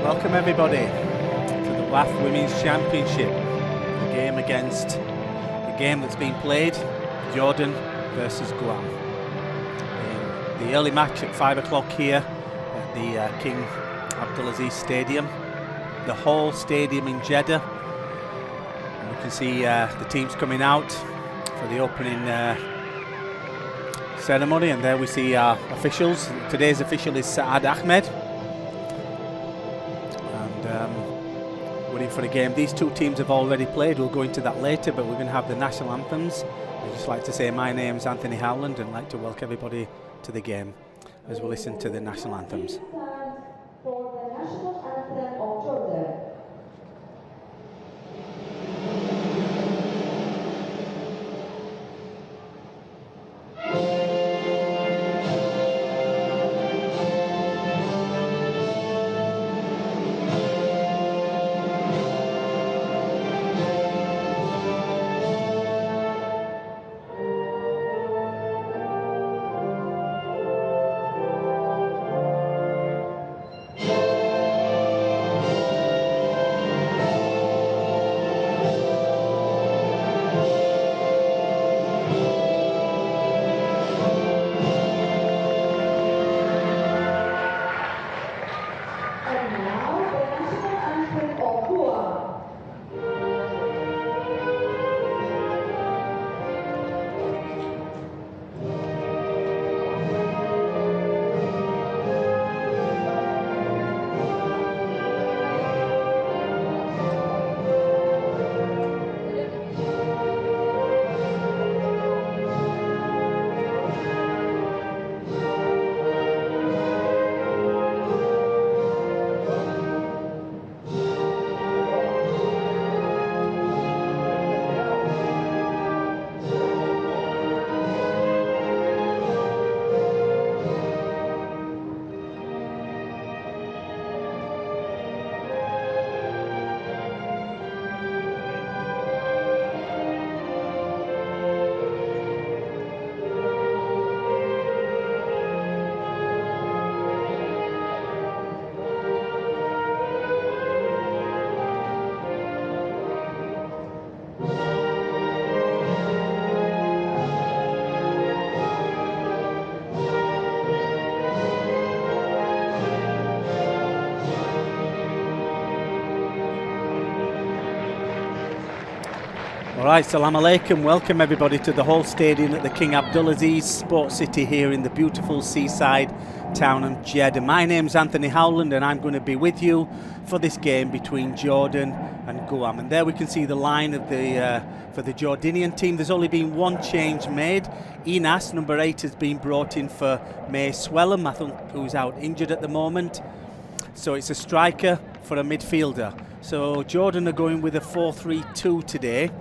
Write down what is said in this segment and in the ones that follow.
Welcome everybody to the WAFF Women's Championship. The game that's been played, Jordan versus Guam. In the early match at 5 o'clock here at the King Abdulaziz Stadium. The whole stadium in Jeddah. And we can see the teams coming out for the opening ceremony, and there we see our officials. Today's official is Saad Ahmed. Waiting for the game. These two teams have already played. We'll go into that later, but we're going to have the national anthems. I'd just like to say my name's Anthony Howland and I'd like to welcome everybody to the game as we listen to the national anthems. For the national anthem of Jordan. Alright, Salam Alaikum, welcome everybody to the whole stadium at the King Abdulaziz Sports City here in the beautiful seaside town of Jeddah. My name's Anthony Howland and I'm going to be with you for this game between Jordan and Guam. And there we can see the line of the for the Jordanian team. There's only been one change made. Enas, number 8, has been brought in for May Swellham, I think, who's out injured at the moment. So it's a striker for a midfielder. So Jordan are going with a 4-3-2 today.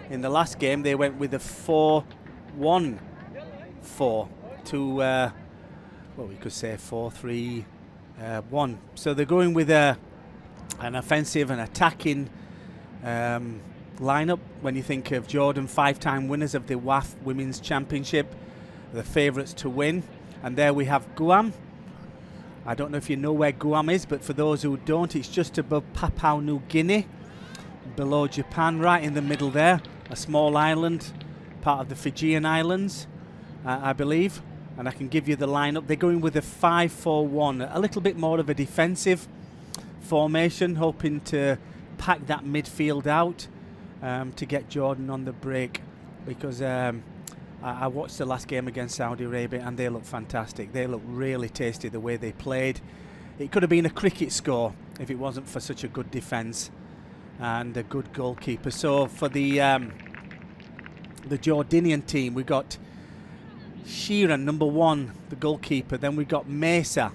In the last game, they went with a 4-1-4 to, well, we could say 4-3-1. So they're going with an offensive and attacking lineup. When you think of Jordan, 5-time winners of the WAFF Women's Championship, the favourites to win. And there we have Guam. I don't know if you know where Guam is, but for those who don't, it's just above Papua New Guinea, below Japan, right in the middle there. A small island, part of the Fijian Islands, I believe. And I can give you the lineup. They're going with a 5-4-1, a little bit more of a defensive formation, hoping to pack that midfield out to get Jordan on the break. Because I watched the last game against Saudi Arabia and they look fantastic. They look really tasty the way they played. It could have been a cricket score if it wasn't for such a good defence and a good goalkeeper. So for the Jordanian team, we got Shiran, number 1, the goalkeeper. Then we got Mesa,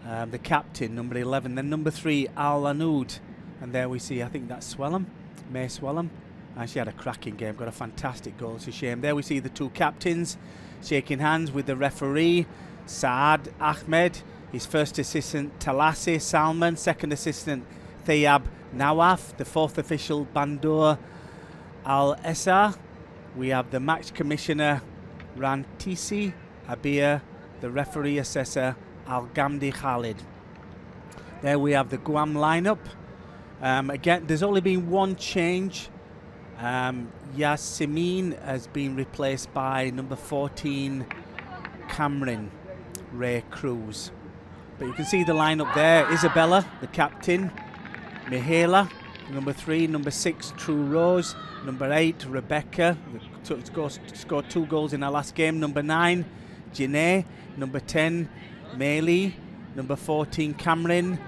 the captain, number 11. Then number 3, Al Anud. And there we see, I think that's Swellham, May Swellham. And she had a cracking game, got a fantastic goal. It's a shame. There we see the two captains shaking hands with the referee, Saad Ahmed. His first assistant, Talasi Salman. Second assistant, Thayab Nawaf. The fourth official, Bandur Al-Essa. We have the match commissioner, Rantisi Abir. The referee assessor, Al-Gamdi Khalid. There we have the Guam lineup. Again, there's only been one change. Yasemin has been replaced by number 14, Cameron Ray Cruz. But you can see the lineup there. Isabella, the captain. Mihaela, number 3. Number 6, True Rose. Number 8, Rebecca, scored 2 goals in her last game. Number 9, Janae. Number 10, Maylee. Number 14, Cameron.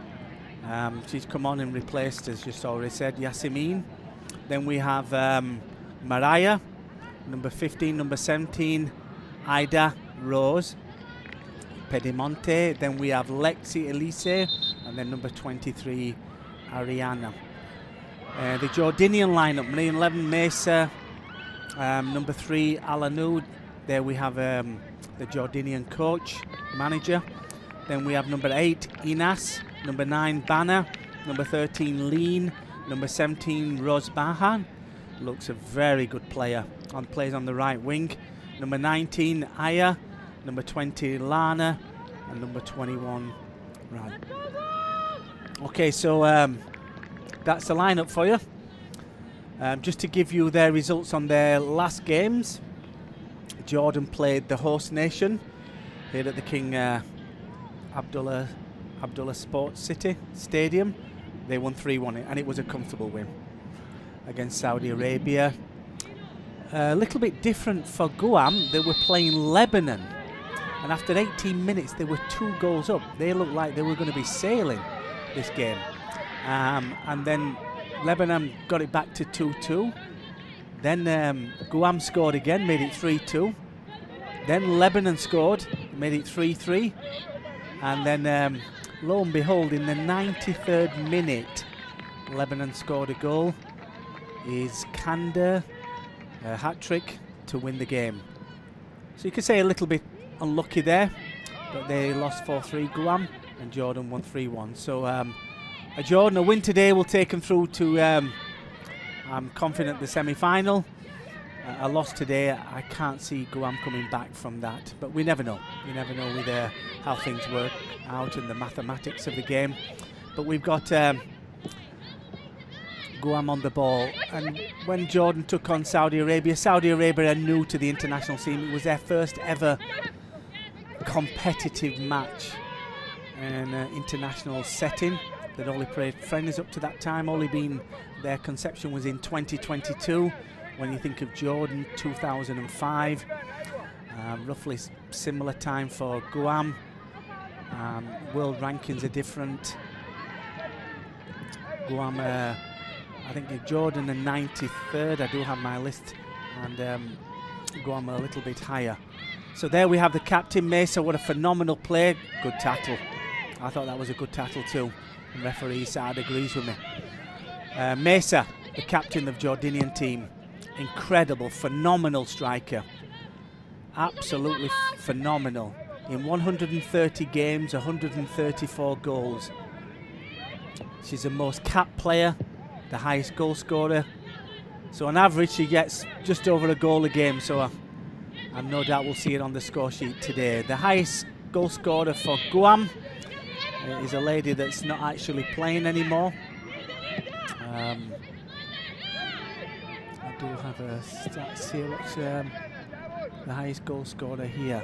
She's come on and replaced, as just already said, Yasemin. Then we have Mariah, number 15, number 17, Ida Rose Pedimonte. Then we have Lexi Elise, and then number 23, Ariana. The Jordanian lineup, 11 Mesa, number 3, Alanud. There we have the Jordanian coach, manager. Then we have number 8, Inas, number 9, Banner, number 13, Lean, number 17, Rosbahan. Looks a very good player, plays on the right wing. Number 19, Aya, number 20, Lana, and number 21, Rad. Okay, so that's the lineup for you. Just to give you their results on their last games. Jordan played the host nation here at the King Abdullah Sports City Stadium. They won 3-1, and it was a comfortable win against Saudi Arabia. A little bit different for Guam. They were playing Lebanon, and after 18 minutes they were 2 goals up. They looked like they were going to be sailing this game, and then Lebanon got it back to 2-2. Then Guam scored again, made it 3-2. Then Lebanon scored, made it 3-3. And then, lo and behold, in the 93rd minute, Lebanon scored a goal. Is Kanda a hat-trick to win the game. So you could say a little bit unlucky there, but they lost 4-3 Guam, and Jordan won 3-1. So Jordan, a win today will take them through to, I'm confident, the semi-final. A loss today, I can't see Guam coming back from that, but we never know. You never know with how things work out and the mathematics of the game. But we've got Guam on the ball, and when Jordan took on Saudi Arabia are new to the international scene. It was their first ever competitive match in an international setting. They'd only played friendlies up to that time, their conception was in 2022. When you think of Jordan, 2005, roughly similar time for Guam. World rankings are different. Guam, I think Jordan are 93rd. I do have my list, and Guam are a little bit higher. So there we have the captain, Mesa. What a phenomenal play. Good tackle. I thought that was a good tackle too. And referee Saad agrees with me. Mesa, the captain of the Jordanian team. Incredible, phenomenal striker. Absolutely phenomenal. In 130 games, 134 goals. She's the most capped player, the highest goal scorer. So on average, she gets just over a goal a game. So I've no doubt we'll see it on the score sheet today. The highest goal scorer for Guam is a lady that's not actually playing anymore. I do have a stats here. What's the highest goal scorer here?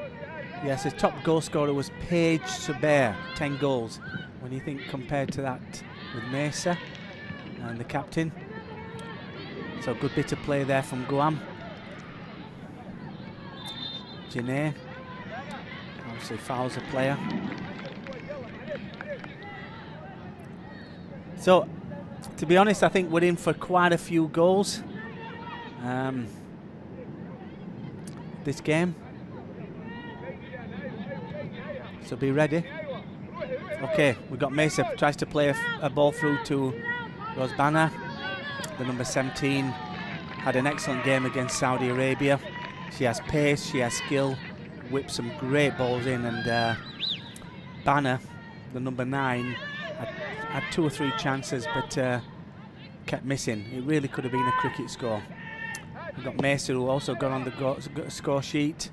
Yes, the top goal scorer was Paige Subert, 10 goals. When you think compared to that with Mesa and the captain. So good bit of play there from Guam. Janae, obviously fouls a player. So, to be honest, I think we're in for quite a few goals. This game, so be ready. Okay, we've got Mesa, tries to play a ball through to Rosbana, the number 17. Had an excellent game against Saudi Arabia. She has pace, she has skill, whipped some great balls in, and Banner, the number 9, had 2 or 3 chances, but kept missing. It really could have been a cricket score. We've got Mesa, who also got on the score sheet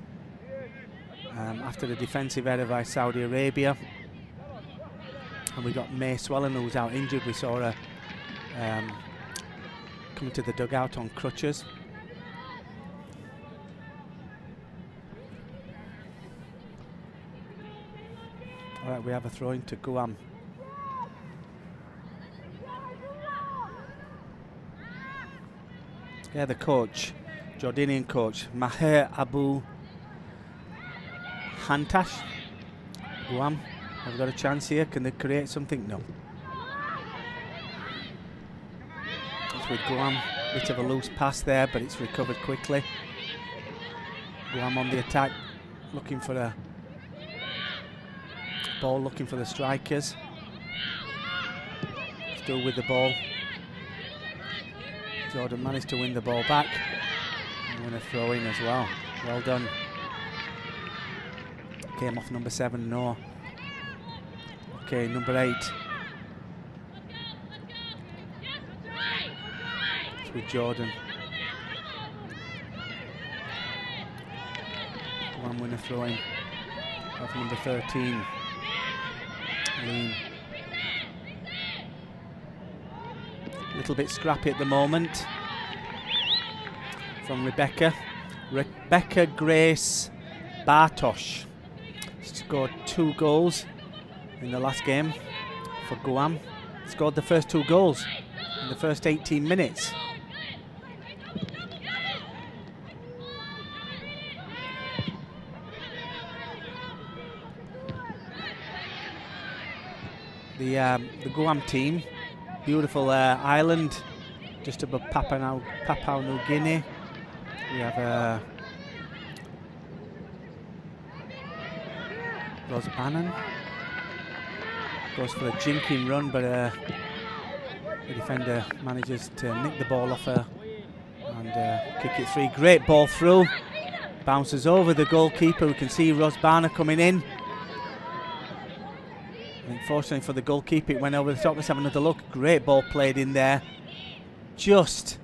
after the defensive error by Saudi Arabia. And we got May Swellen, who's out injured. We saw her coming to the dugout on crutches. All right, we have a throw in to Guam. Yeah, the coach, Jordanian coach, Maher Abu Hantash. Guam have got a chance here. Can they create something? No. It's with Guam. Bit of a loose pass there, but it's recovered quickly. Guam on the attack, looking for a ball, looking for the strikers. Still with the ball. Jordan managed to win the ball back and win a throw in as well. Well done. Came off number 7, no. Okay, number 8. It's with Jordan. One winner throw in off number 13. Lean. A little bit scrappy at the moment from Rebecca. Rebecca Grace Bartosh scored 2 goals in the last game for Guam. Scored the first 2 goals in the first 18 minutes. The Guam team, beautiful island just above Papua New Guinea. We have Rose Bannon. Goes for a jinking run, but the defender manages to nick the ball off her and kick it free. Great ball through. Bounces over the goalkeeper. We can see Rose Bannon coming in. Unfortunately for the goalkeeper, it went over the top. Let's have another look. Great ball played in there. Just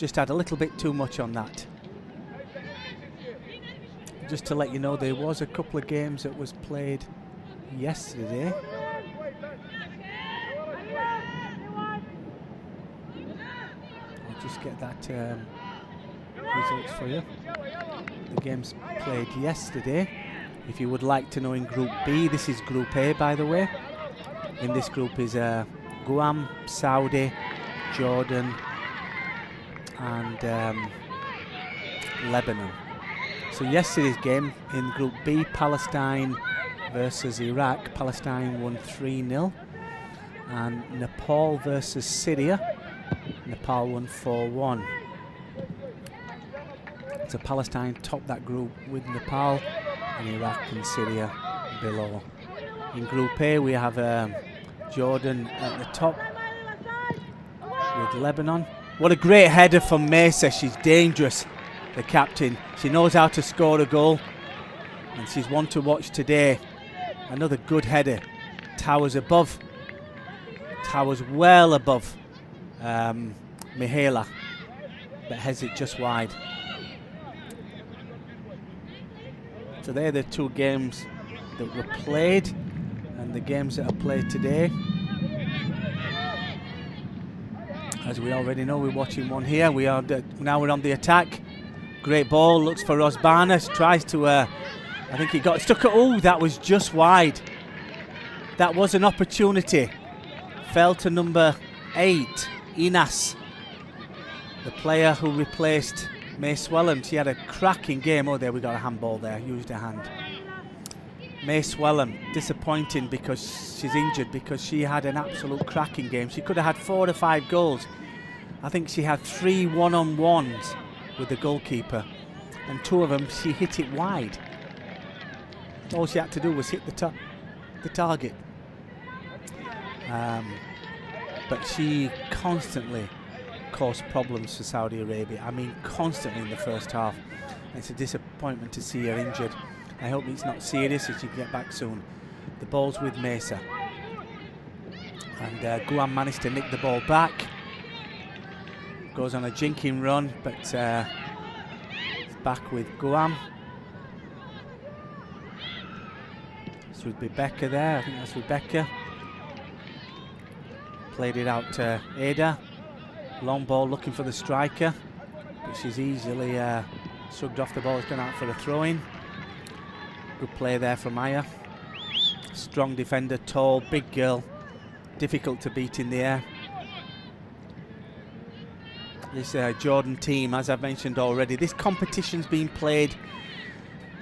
had a little bit too much on that. Just to let you know, there was a couple of games that was played yesterday. I'll just get that results for you. The games played yesterday. If you would like to know in Group B, this is Group A, by the way. In this group is Guam, Saudi, Jordan, and Lebanon. So yesterday's game in Group B, Palestine versus Iraq. Palestine won 3-0. And Nepal versus Syria. Nepal won 4-1. So Palestine topped that group with Nepal, and Iraq and Syria below. In Group A we have Jordan at the top with Lebanon. What a great header from Mesa. She's dangerous, the captain. She knows how to score a goal, and she's one to watch today. Another good header. Towers above. Towers well above Mihaela, but heads it just wide. So they're the 2 games that were played, and the games that are played today. As we already know, we're watching one here. Now we're on the attack. Great ball, looks for Rosbana, tries to, I think he got stuck at, oh, that was just wide. That was an opportunity. Fell to number 8, Inas, the player who replaced May Swellen. She had a cracking game. Oh, there we got a handball there, used her hand. May Swellen, disappointing because she's injured, because she had an absolute cracking game. She could have had 4 or 5 goals. I think she had 3 one-on-ones with the goalkeeper, and 2 of them she hit it wide. All she had to do was hit the target. But she constantly caused problems for Saudi Arabia. I mean, constantly in the first half. It's a disappointment to see her injured. I hope it's not serious and she can get back soon. The ball's with Mesa. And Guam managed to nick the ball back. Goes on a jinking run, but it's back with Guam. It's with Rebecca there. I think that's Rebecca. Played it out to Ada. Long ball looking for the striker, but she's easily shrugged off the ball. It's gone out for a throw-in. Good play there from Aya. Strong defender, tall, big girl. Difficult to beat in the air. This Jordan team, as I've mentioned already, this competition's been played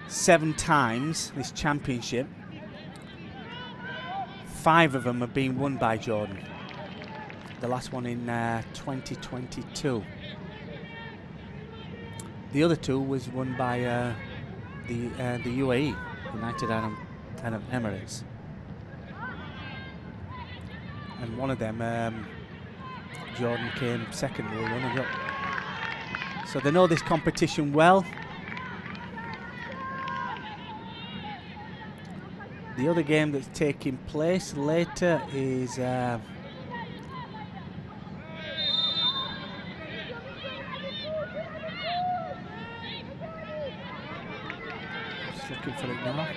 7 times, this championship. 5 of them have been won by Jordan. The last one in 2022. The other 2 was won by the UAE, United Arab Emirates. And one of them, Jordan came second runner-up. So they know this competition well. The other game that's taking place later is just looking for it now.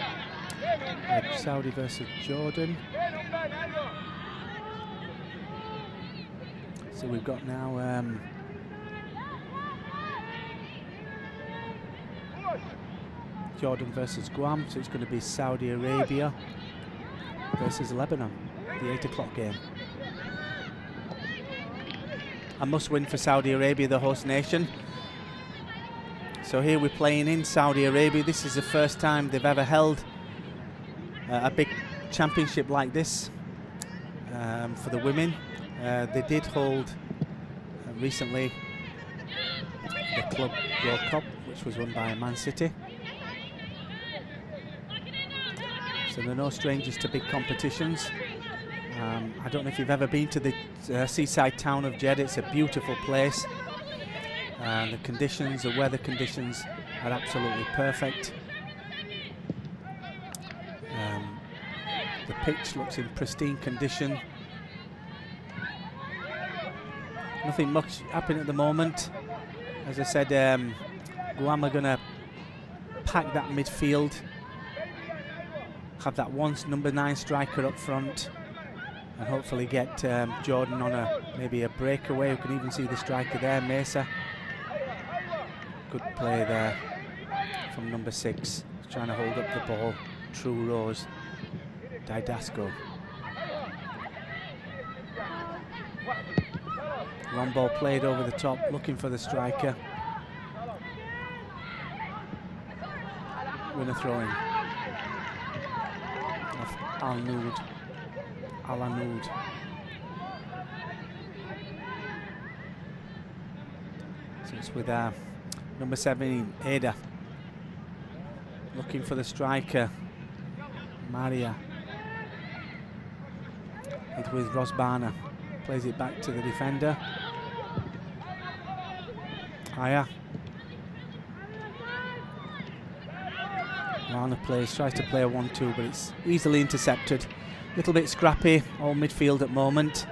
Saudi versus Jordan. So we've got now Jordan versus Guam, so it's going to be Saudi Arabia versus Lebanon, the 8 o'clock game. A must win for Saudi Arabia, the host nation. So here we're playing in Saudi Arabia. This is the first time they've ever held a big championship like this for the women. They did hold recently the Club World Cup, which was won by Man City. So they're no strangers to big competitions. I don't know if you've ever been to the seaside town of Jeddah. It's a beautiful place. The conditions, the weather conditions are absolutely perfect. The pitch looks in pristine condition. Nothing much happening at the moment. As I said, Guam are going to pack that midfield. Have that number 9 striker up front, and hopefully get Jordan on maybe a breakaway. We can even see the striker there, Mesa. Good play there from number 6, trying to hold up the ball. True Rose, Didasco. Long ball played over the top, looking for the striker. Winner throwing. Al-Anud. So it's with number 17, Ada. Looking for the striker, Maria. It's with Rosbana. Plays it back to the defender. Aya. Lana tries to play a 1-2, but it's easily intercepted. Little bit scrappy, all midfield at moment.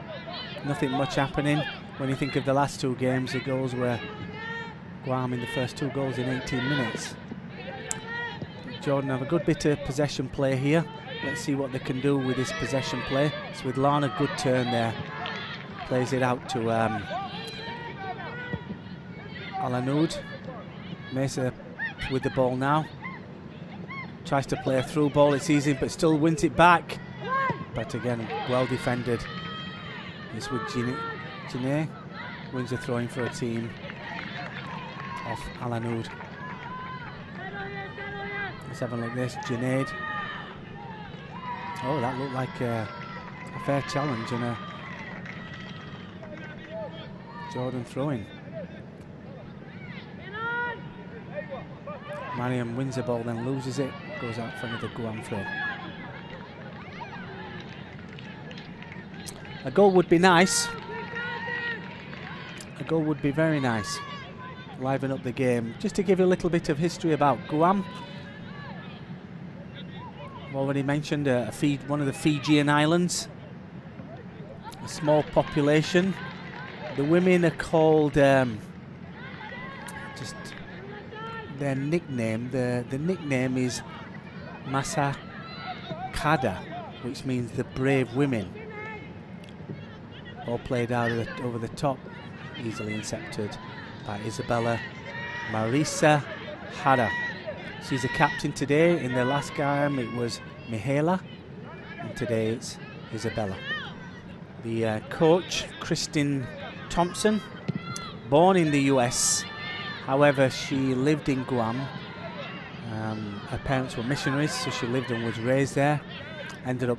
Nothing much happening. When you think of the last 2 games, the goals were Guam in the first 2 goals in 18 minutes. Jordan have a good bit of possession play here. Let's see what they can do with this possession play. It's with Lana, good turn there. Plays it out to Al-Anud. Mesa with the ball now. Tries to play a through ball, it's easy, but still wins it back. But again, well defended. It's with Janae. Wins a throw-in for a team off Al-Anud. Let's have a look at this. Junaid. Oh, that looked like a fair challenge and a Jordan throw-in. Mariam wins the ball, then loses it. Goes out for another Guam throw. A goal would be nice. A goal would be very nice. Liven up the game. Just to give you a little bit of history about Guam. I've already mentioned one of the Fijian islands. A small population. The women are called just their nickname. The nickname is Masa Kada, which means the brave women. Ball played out of over the top, easily intercepted by Isabella Marisa Hara. She's a captain today. In their last game it was Mihaela, and today it's Isabella. The coach, Kristin Thompson, born in the US, however she lived in Guam. Her parents were missionaries, so she lived and was raised there. Ended up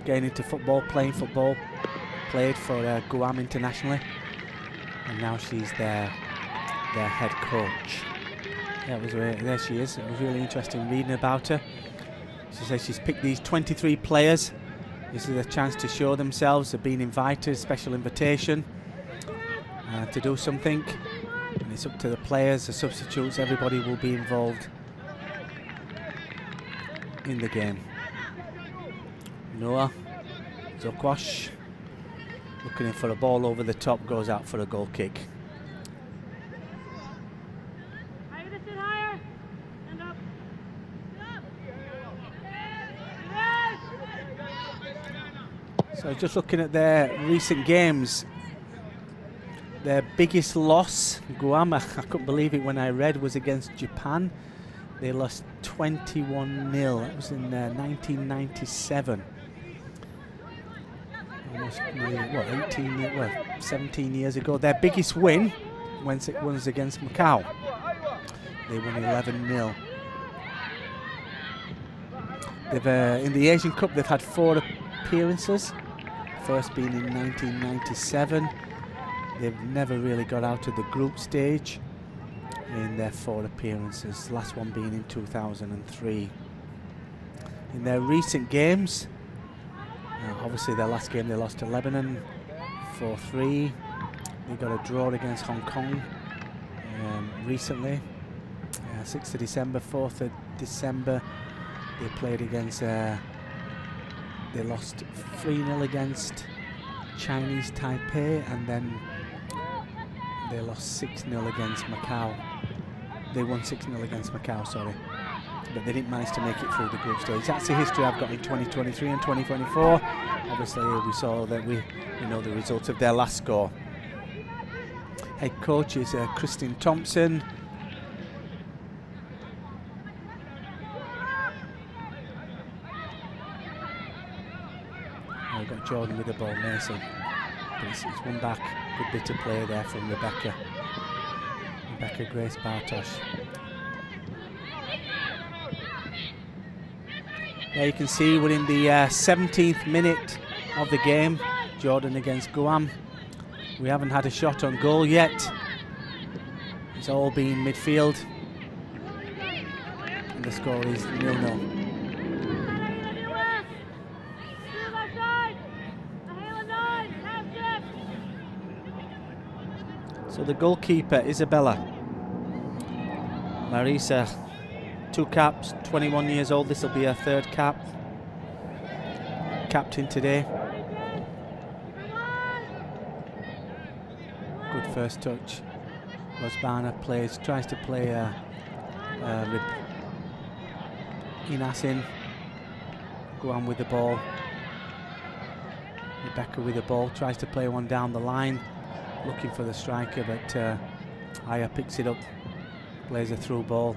getting into football, playing football, played for Guam internationally, and now she's their head coach. Yeah, it was there she is. It was really interesting reading about her. She says she's picked these 23 players. This is a chance to show themselves. They've been invited, special invitation to do something, and it's up to the players, the substitutes, everybody will be involved in the game. Noah Zokwash looking in for a ball over the top, goes out for a goal kick. So just looking at their recent games, their biggest loss, Guam, I couldn't believe it when I read, was against Japan. They lost 21-0. That was in 1997. Almost, 17 years ago. Their biggest win was against Macau. They won 11-0. They've in the Asian Cup they've had 4 appearances. First being in 1997. They've never really got out of the group stage in their 4 appearances, last one being in 2003. In their recent games, obviously their last game they lost to Lebanon 4-3. They got a draw against Hong Kong recently, 6th of December, 4th of December. They played against, they lost 3-0 against Chinese Taipei, and then they lost 6-0 against Macau. They won 6-0 against Macau, sorry. But they didn't manage to make it through the group stage. That's the history I've got in 2023 and 2024. Obviously, we saw that we know the results of their last score. Head coach is Kristin Thompson. We've got Jordan with the ball, Mason. But it's one back. Good bit of play there from Rebecca Grace Bartosh. There you can see we're in the 17th minute of the game. Jordan against Guam. We haven't had a shot on goal yet. It's all been midfield. And the score is 0-0. So the goalkeeper, Isabella Marisa, 2 caps, 21 years old. This will be her 3rd cap. Captain today. Good first touch. Rosbana tries to play Inas in. Guam with the ball. Rebecca with the ball, tries to play one down the line. Looking for the striker, but Aya picks it up, plays a through ball.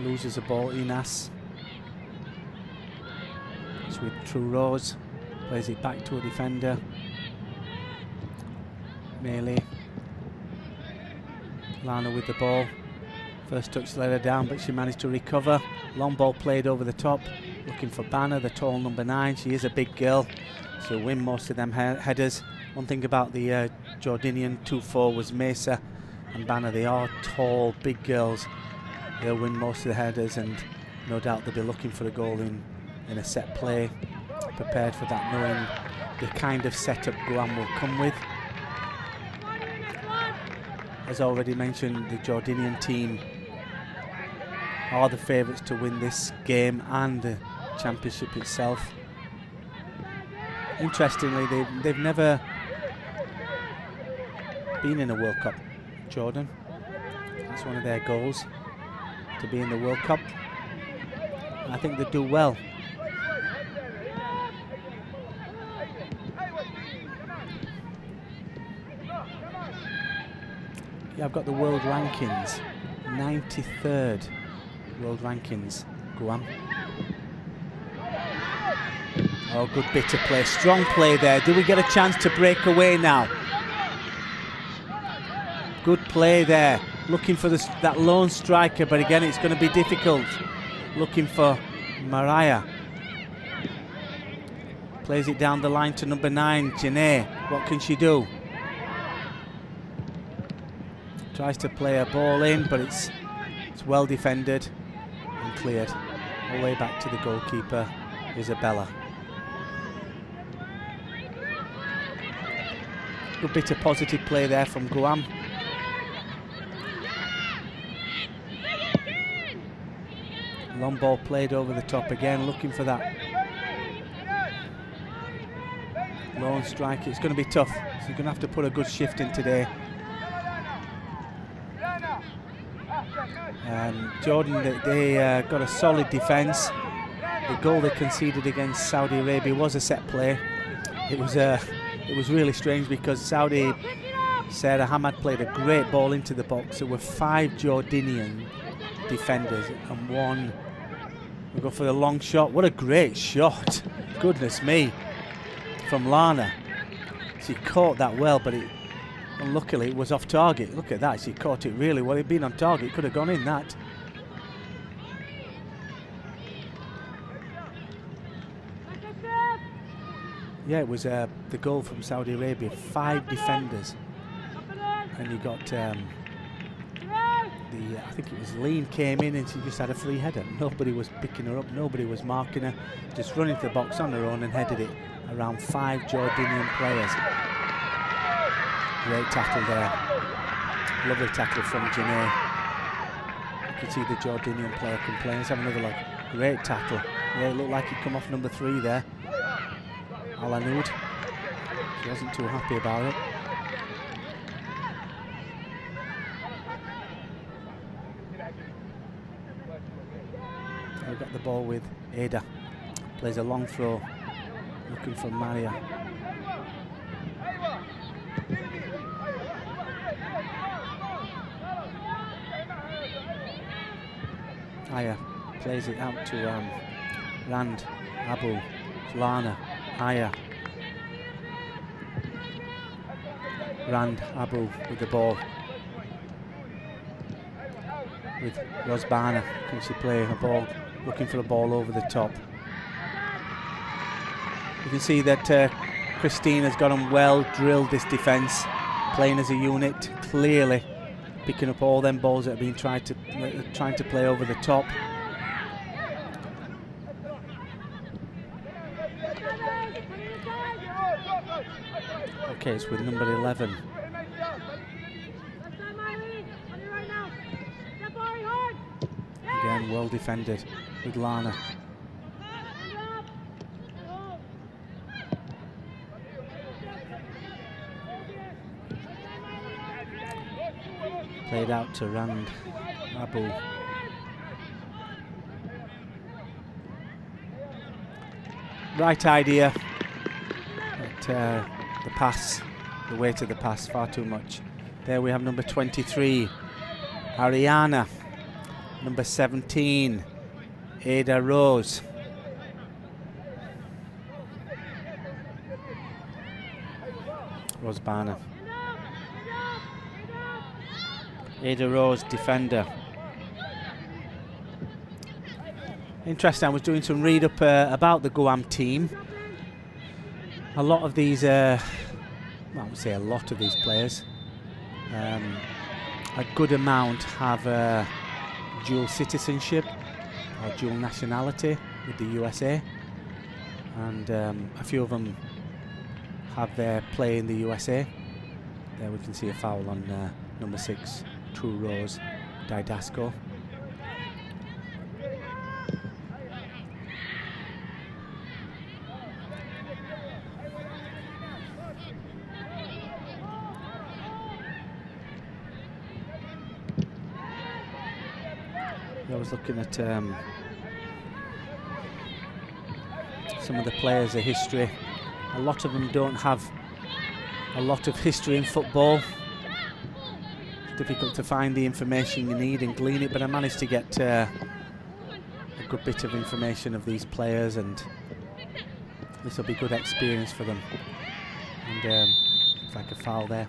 Loses the ball, Inas. It's with True Rose, plays it back to a defender. Melee. Lana with the ball. First touch let her down, but she managed to recover. Long ball played over the top. Looking for Banner, the tall number 9. She is a big girl. She'll win most of them headers. One thing about the Jordanian 2-4 was Mesa and Banner. They are tall, big girls. They'll win most of the headers, and no doubt they'll be looking for a goal in a set play. Prepared for that, knowing the kind of setup Guam will come with. As already mentioned, the Jordanian team are the favourites to win this game and the championship itself. Interestingly, they've never been in a World Cup, Jordan. That's one of their goals, to be in the World Cup. I think they do well. I've got the world rankings. 93rd world rankings, Guam. Oh, good bit of play. Strong play there. Do we get a chance to break away now? Good play there. Looking for that lone striker, but again, it's going to be difficult. Looking for Mariah. Plays it down the line to number 9, Janae. What can she do? Tries to play a ball in, but it's well defended and cleared. All the way back to the goalkeeper, Isabella. Good bit of positive play there from Guam. Long ball played over the top again, looking for that lone strike. It's going to be tough, so you're going to have to put a good shift in today. Jordan, they got a solid defence. The goal they conceded against Saudi Arabia was a set play. It was really strange because Saudi, Sarah Hamad played a great ball into the box. There were 5 Jordanian defenders and 1 will go for the long shot. What a great shot, goodness me, from Lana. She caught that well, but unluckily it was off target. Look at that, she caught it really well. It'd been on target, could have gone in that. Yeah, it was the goal from Saudi Arabia. 5 defenders, and you got I think it was Lean came in and she just had a free header. Nobody was picking her up, nobody was marking her. Just running to the box on her own and headed it around 5 Jordanian players. Great tackle there. Lovely tackle from Janae. You can see the Jordanian player complaining. Let's have another look. Great tackle. Yeah, it looked like he'd come off number 3 there. Alanud. She wasn't too happy about it. We've got the ball with Ada. Plays a long throw. Looking for Maria. Aya plays it out to Rand, Abu, Lana, Aya. Rand, Abu with the ball. With Rosbana, can she play a ball? Looking for a ball over the top. You can see that Christina's got them well drilled, this defence, playing as a unit, clearly picking up all them balls that have been trying to play over the top. Okay, it's with number 11. Again, well defended with Lana. Played out to Rand Abu. Right idea, but the pass, the weight of the pass, far too much. There we have number 23, Ariana. Number 17, Ada Rose. Rosbana. Ada Rose, defender. Interesting, I was doing some read up about the Guam team. A lot of these, I would say a lot of these players, a good amount have dual citizenship or dual nationality with the USA, and a few of them have their play in the USA. There we can see a foul on number 6, True Rose Didasco. I was looking at some of the players, the history. A lot of them don't have a lot of history in football. difficult to find the information you need and glean it, but I managed to get a good bit of information of these players, and this will be good experience for them. And it's like a foul there.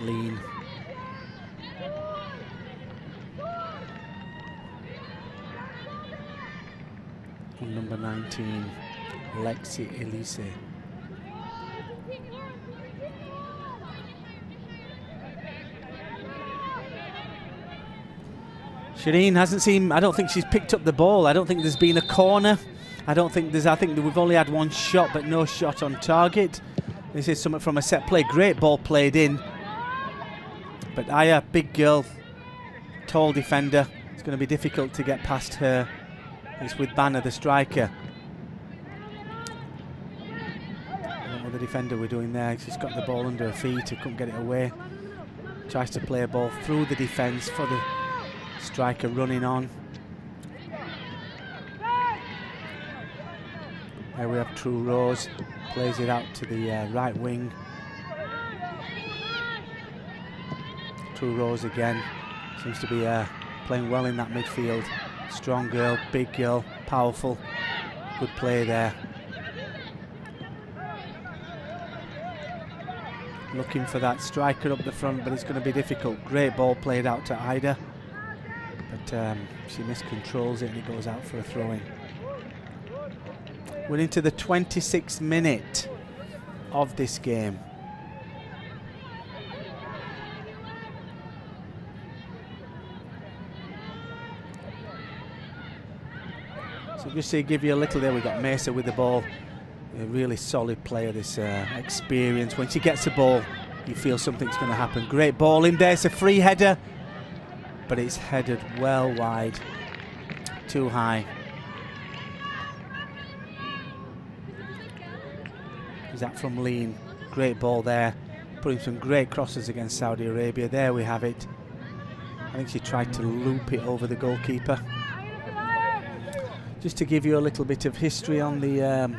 Lean. And number 19, Lexi Elise. Shireen hasn't seen, I don't think she's picked up the ball. I don't think there's been a corner. I think we've only had one shot, but no shot on target. This is something from a set play. Great ball played in. But Aya, big girl, tall defender. It's going to be difficult to get past her. It's with Banner, the striker. I don't know what the defender we're doing there. She's got the ball under her feet. She couldn't get it away. Tries to play a ball through the defence for the striker running on. There we have True Rose. Plays it out to the right wing. True Rose again. Seems to be playing well in that midfield. Strong girl, big girl, powerful. Good play there. Looking for that striker up the front, but it's going to be difficult. Great ball played out to Ida, but she miscontrols it and it goes out for a throw-in. We're into the 26th minute of this game. So just to give you a little there, we've got Mesa with the ball. A really solid player, this experience. When she gets the ball, you feel something's going to happen. Great ball in there. It's a free header, but it's headed well wide. Too high. Is that from Lean? Great ball there. Putting some great crosses against Saudi Arabia. There we have it. I think she tried to loop it over the goalkeeper. Just to give you a little bit of history on the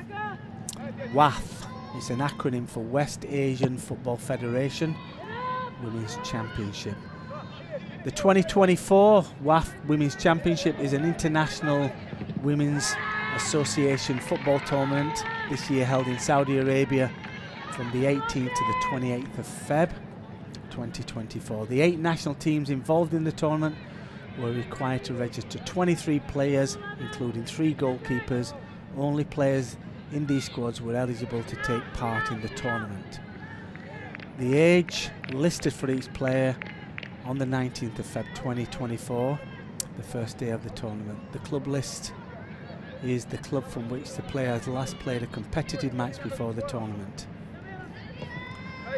WAFF. It's an acronym for West Asian Football Federation Women's Championship. The 2024 WAFF Women's Championship is an international women's association football tournament, this year held in Saudi Arabia from the 18th to the 28th of Feb 2024. The 8 national teams involved in the tournament were required to register 23 players, including 3 goalkeepers. Only players in these squads were eligible to take part in the tournament. The age listed for each player on the 19th of Feb 2024, the first day of the tournament. The club list is the club from which the player has last played a competitive match before the tournament.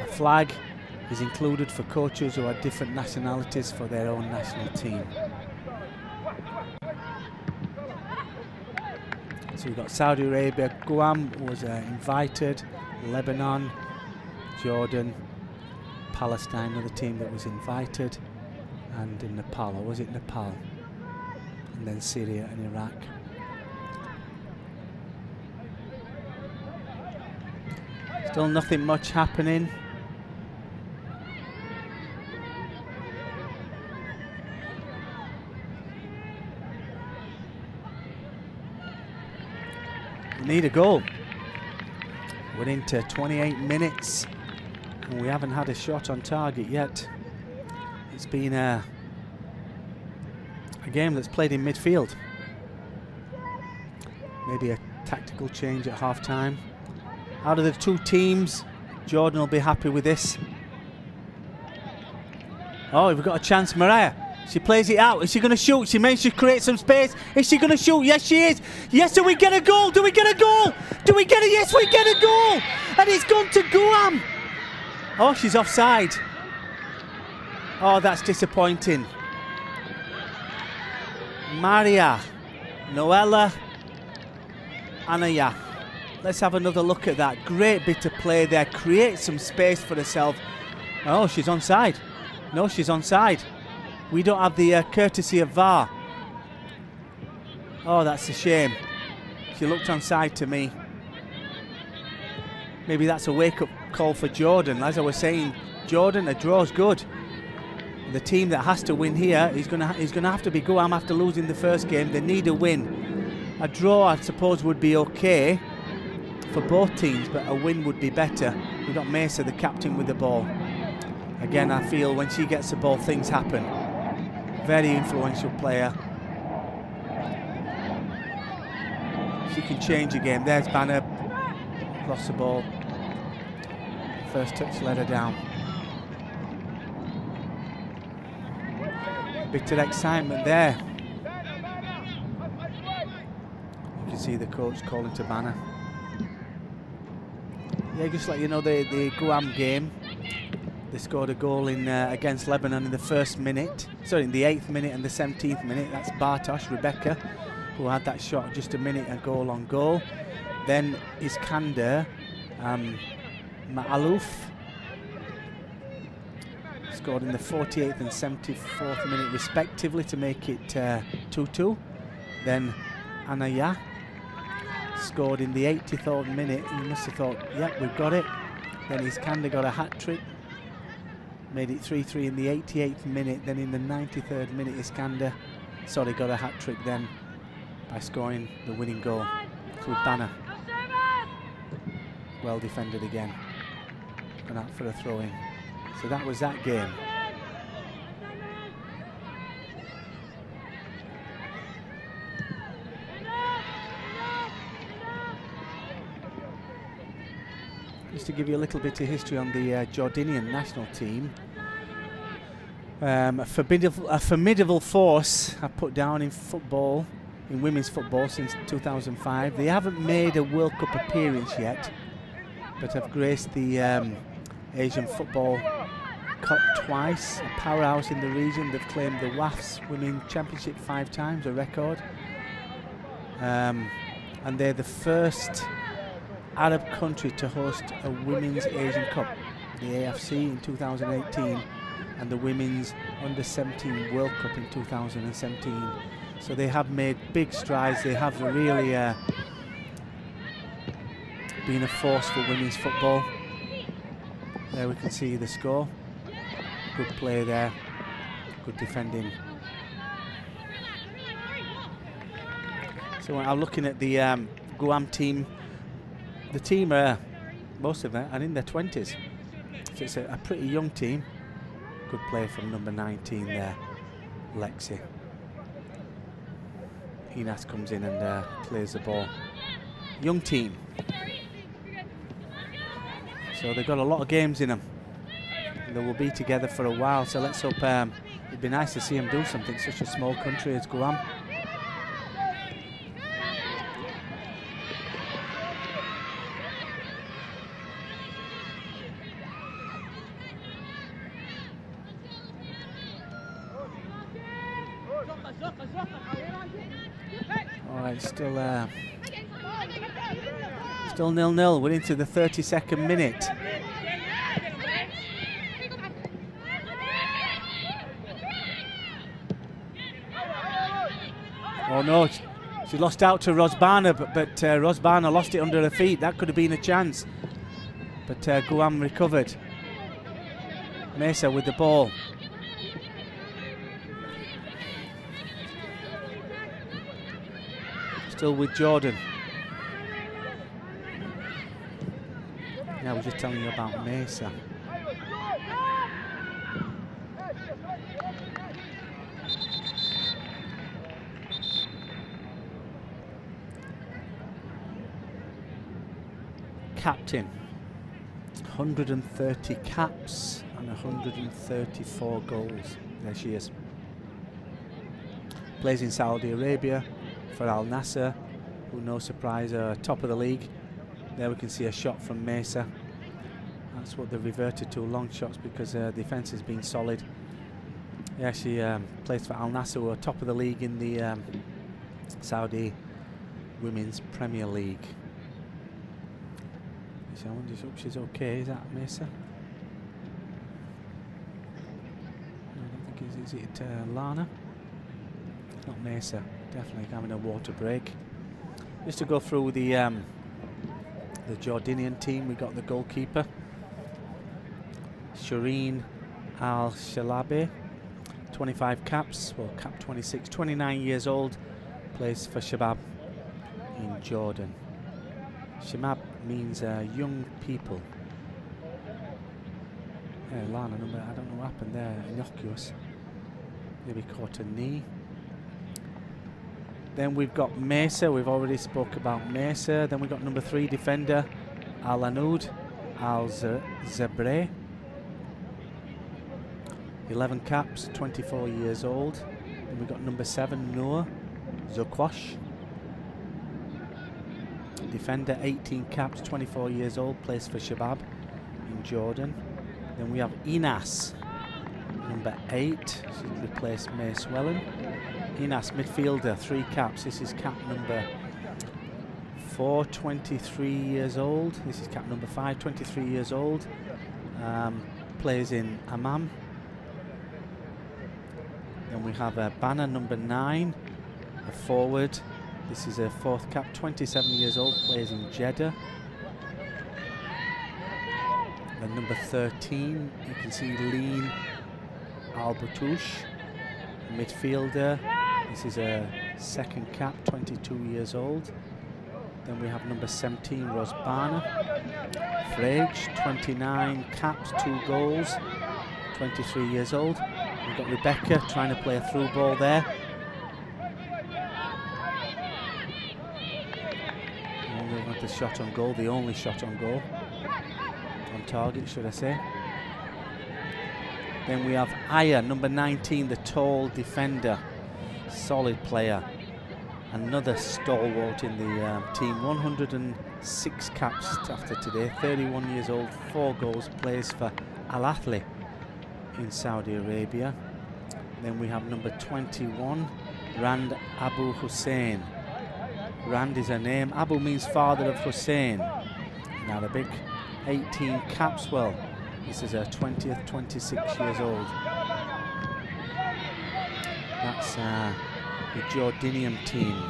A flag is included for coaches who are different nationalities for their own national team. So we've got Saudi Arabia, Guam was invited, Lebanon, Jordan, Palestine, another team that was invited, and in Nepal, or was it Nepal? And then Syria and Iraq. Still nothing much happening. We need a goal. We're into 28 minutes and we haven't had a shot on target yet. It's been a game that's played in midfield. Maybe a tactical change at half time. Out of the 2 teams, Jordan will be happy with this. Oh, we've got a chance. Mariah, she plays it out. Is she going to shoot? She managed to create some space. Is she going to shoot? Yes, she is. Yes, do we get a goal? Do we get a goal? Do we get it? Yes, we get a goal. And it's gone to Guam. Oh, she's offside. Oh, that's disappointing. Maria, Noella, Anaya. Let's have another look at that. Great bit of play there. Create some space for herself. Oh, she's onside. No, she's onside. We don't have the courtesy of VAR. Oh, that's a shame. She looked onside to me. Maybe that's a wake-up call for Jordan. As I was saying, Jordan, a draw's good. The team that has to win here is going to have to be Guam after losing the first game. They need a win. A draw, I suppose, would be okay for both teams, but a win would be better. We've got Mesa, the captain, with the ball. Again, I feel when she gets the ball, things happen. Very influential player. She can change a game. There's Banner. Lost the ball. First touch let her down. Bit of excitement there. You can see the coach calling to Banner. Yeah, just like you know, the Guam game, they scored a goal in against Lebanon in the first minute. Sorry, in the 8th minute and the 17th minute. That's Bartosh, Rebecca, who had that shot just a minute ago on goal. Then Iskander, Ma'aluf, scored in the 48th and 74th minute respectively to make it 2-2. Then Anaya scored in the 83rd minute. You must have thought, yep, we've got it. Then Iskander got a hat-trick, made it 3-3 in the 88th minute. Then in the 93rd minute, Iskander, got a hat-trick then by scoring the winning goal with Banner. Well defended again. Gone out for a throw-in. So that was that game. Just to give you a little bit of history on the Jordanian national team. A formidable force I put down in football, in women's football, since 2005. They haven't made a World Cup appearance yet, but have graced the Asian Football Cup twice. A powerhouse in the region. They've claimed the WAFF's Women's Championship 5 times, a record. And they're the first Arab country to host a Women's Asian Cup, the AFC in 2018, and the Women's Under-17 World Cup in 2017. So they have made big strides. They have really been a force for women's football. There we can see the score. Good play there. Good defending. So I'm looking at the Guam team. The team, most of them are in their 20s. So it's a pretty young team. Good play from number 19 there, Lexi. Inas comes in and plays the ball. Young team. So they've got a lot of games in them. They will be together for a while, so let's hope it'd be nice to see them do something, such a small country as Guam. Alright, still 0-0. We're into the 32nd minute. Oh no, she lost out to Rosbana, but Rosbana lost it under her feet. That could have been a chance. But Guam recovered. Mesa with the ball. Still with Jordan. Yeah, I was just telling you about Mesa. Captain, 130 caps and 134 goals. There she is. Plays in Saudi Arabia for Al Nassr, who, no surprise, are top of the league. There we can see a shot from Mesa. That's what they've reverted to, long shots, because defence has been solid. Yeah, she plays for Al Nassr, who are top of the league in the Saudi Women's Premier League. I wonder if she's okay. Is that Mesa? No, I don't think is it Lana? Not Mesa. Definitely having a water break. Just to go through the Jordanian team, we got the goalkeeper. Shireen Al-Shalabi, 25 caps, well, cap 26, 29 years old, plays for Shabab in Jordan. Shabab means young people. Yeah, Lana number, I don't know what happened there, innocuous. Maybe caught a knee. Then we've got Mesa, we've already spoke about Mesa. Then we've got number 3 defender, Al-Anud Al-Zabre. 11 caps, 24 years old. Then we've got number 7, Noor Zokwash. Defender, 18 caps, 24 years old, plays for Shabab in Jordan. Then we have Inas, number 8, she's replaced May Swellen. Inas, midfielder, 3 caps. This is cap number 4, 23 years old. This is cap number 5, 23 years old. Plays in Amman. Then we have Banner, number 9, a forward. This is a 4th cap, 27 years old, plays in Jeddah. Then number 13, you can see Lean Al-Batoush, midfielder. This is a 2nd cap, 22 years old. Then we have number 17, Rosbana Frage, 29 caps, 2 goals, 23 years old. We've got Rebecca trying to play a through ball there. The shot on goal, the only shot on goal, on target should I say. Then we have Aya, number 19, the tall defender, solid player, another stalwart in the team. 106 caps after today, 31 years old, 4 goals, plays for Al Ahly in Saudi Arabia. Then we have number 21, Rand Abu Hussein. Rand is her name. Abu means father of Hussein in Arabic. 18 caps, well, this is her 20th, 26 years old. That's the Jordanian team.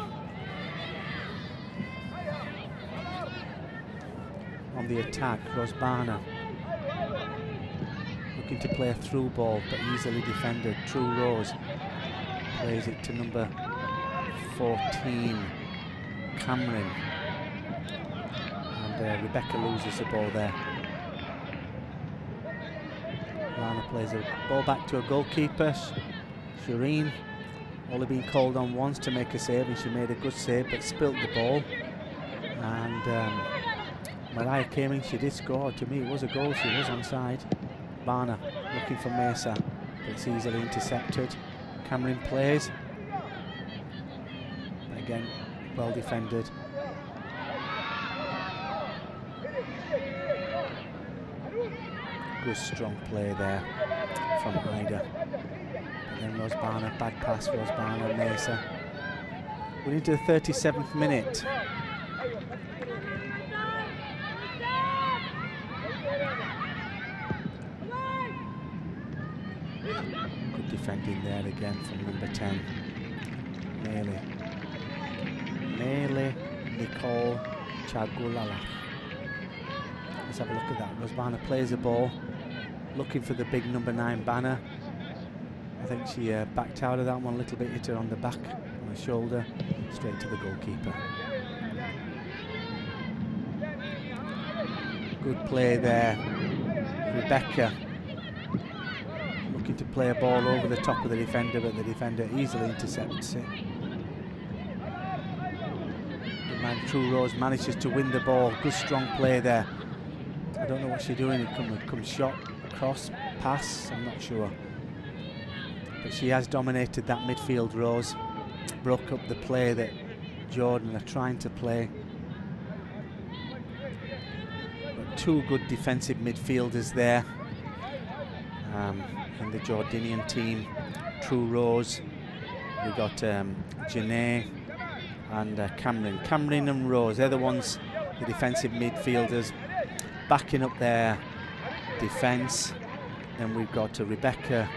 On the attack, Rosbana looking to play a through ball, but easily defended. True Rose plays it to number 14, Cameron, and Rebecca loses the ball there. Lana plays a ball back to a goalkeeper, Shireen, only been called on once to make a save, and she made a good save but spilt the ball. And Mariah came in, she did score. To me it was a goal, she was onside. Barna looking for Mesa, but it's easily intercepted. Cameron plays, again well defended. Good strong play there from Ida. And then Rosbana, bad pass, Rosbana, Mesa. We're into the 37th minute. Good defending there again from number 10, Mele Nicole Chagulala. Let's have a look at that. Rosbana plays the ball, looking for the big number 9 Banner. I think she backed out of that one a little bit, hit her on the back, on the shoulder, straight to the goalkeeper. Good play there. Rebecca looking to play a ball over the top of the defender, but the defender easily intercepts it. The man True Rose manages to win the ball. Good strong play there. I don't know what she's doing. It comes shot, cross, pass, I'm not sure. But she has dominated that midfield, Rose. Broke up the play that Jordan are trying to play. But 2 good defensive midfielders there in the Jordanian team. True Rose. We've got Janae and Cameron. Cameron and Rose, they're the ones, the defensive midfielders, backing up their defence. Then we've got Rebecca